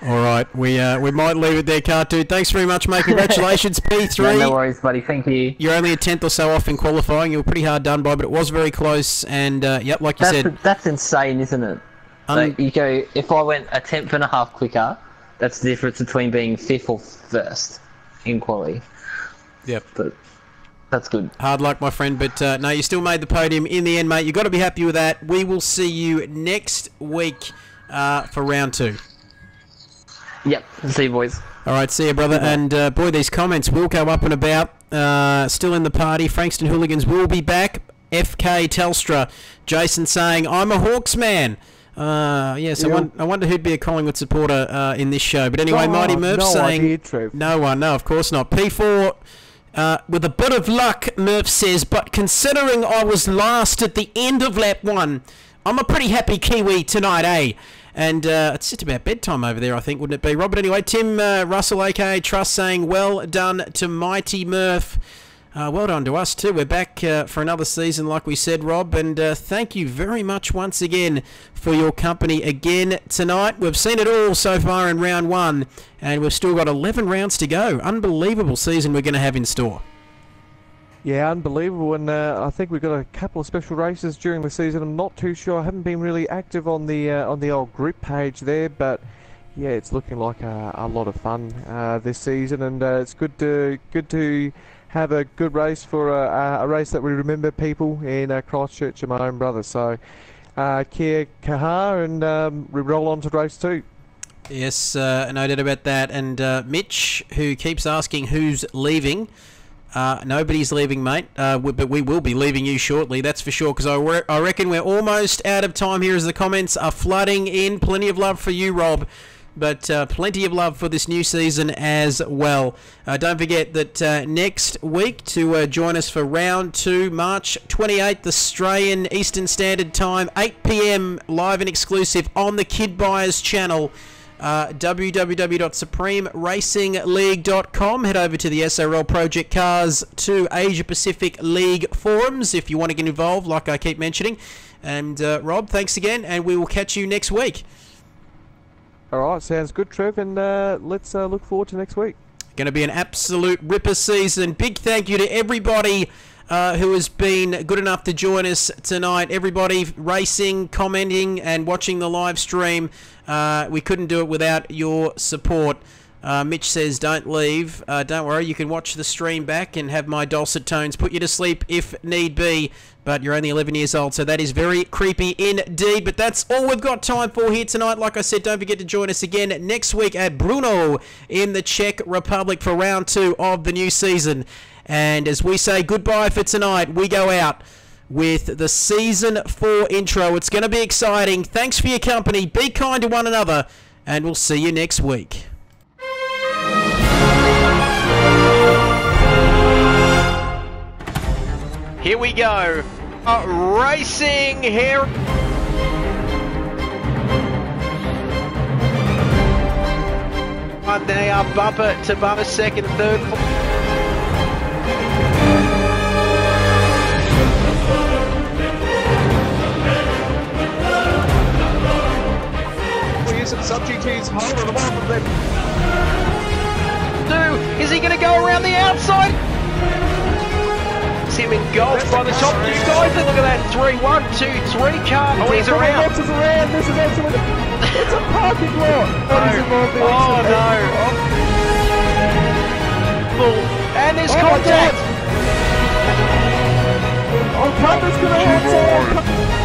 All right, we might leave it there, Cartoon. Thanks very much, mate. Congratulations, P3. No worries, buddy. Thank you. You're only a tenth or so off in qualifying. You were pretty hard done by, but it was very close. And, yep, like you said... That's insane, isn't it? Like, you go, if I went a tenth and a half quicker, that's the difference between being 5th or 1st in quali. Yep. But that's good. Hard luck, my friend, but no, you still made the podium in the end, mate. You've got to be happy with that. We will see you next week for round 2. Yep. See you, boys. All right, see you, brother. And, boy, these comments will go up and about. Still in the party. Frankston Hooligans will be back. FK Telstra. Jason saying, I'm a Hawks man. Yes, I wonder who'd be a Collingwood supporter in this show. But anyway, Mighty Murph saying... idea, Trev. No one, no, of course not. P4, with a bit of luck, Murph says, but considering I was last at the end of lap 1, I'm a pretty happy Kiwi tonight, eh? And it's just about bedtime over there, I think, wouldn't it be, Rob? But anyway, Tim Russell, a.k.a. Trust, saying, well done to Mighty Murph. Well done to us too. We're back for another season, like we said, Rob, and thank you very much once again for your company again tonight. We've seen it all so far in round 1, and we've still got 11 rounds to go. Unbelievable season we're going to have in store. Yeah, unbelievable, and I think we've got a couple of special races during the season. I'm not too sure. I haven't been really active on the old group page there, but yeah, it's looking like a lot of fun this season, and it's good to have a good race for a race that we remember people in Christchurch and my own brother. So, kia kaha, and we roll on to race 2. Yes, no doubt about that. And Mitch, who keeps asking who's leaving. Nobody's leaving, mate, but we will be leaving you shortly, that's for sure, because I reckon we're almost out of time here as the comments are flooding in. Plenty of love for you, Rob, but plenty of love for this new season as well. Don't forget that next week to join us for round 2, March 28th, Australian Eastern Standard Time, 8 p.m, live and exclusive on the Kidbyers channel. www.supremeracingleague.com. Head over to the SRL Project Cars 2 Asia Pacific League forums if you want to get involved, like I keep mentioning. And Rob, thanks again, and we will catch you next week. Alright, sounds good, Trev, and let's look forward to next week. Going to be an absolute ripper season. Big thank you to everybody who has been good enough to join us tonight. Everybody racing, commenting, and watching the live stream. We couldn't do it without your support. Mitch says, don't leave. Don't worry, you can watch the stream back and have my dulcet tones put you to sleep if need be. But you're only 11 years old, so that is very creepy indeed. But that's all we've got time for here tonight. Like I said, don't forget to join us again next week at Brno in the Czech Republic for round 2 of the new season. And as we say goodbye for tonight, we go out with the Season 4 intro. It's going to be exciting. Thanks for your company. Be kind to one another, and we'll see you next week. Here we go. Racing here. And they are bumper to bumper, second, third. We're using sub-GT's hold on the bottom of Is he going to go around the outside? Him engulfed by the top 2 guys. And look at that, 3, 1, 2, 3 car. Oh, he's around. This is around. This is absolutely. It's a parking lot. Oh no. And there's contact. Oh, Carter's going to outside.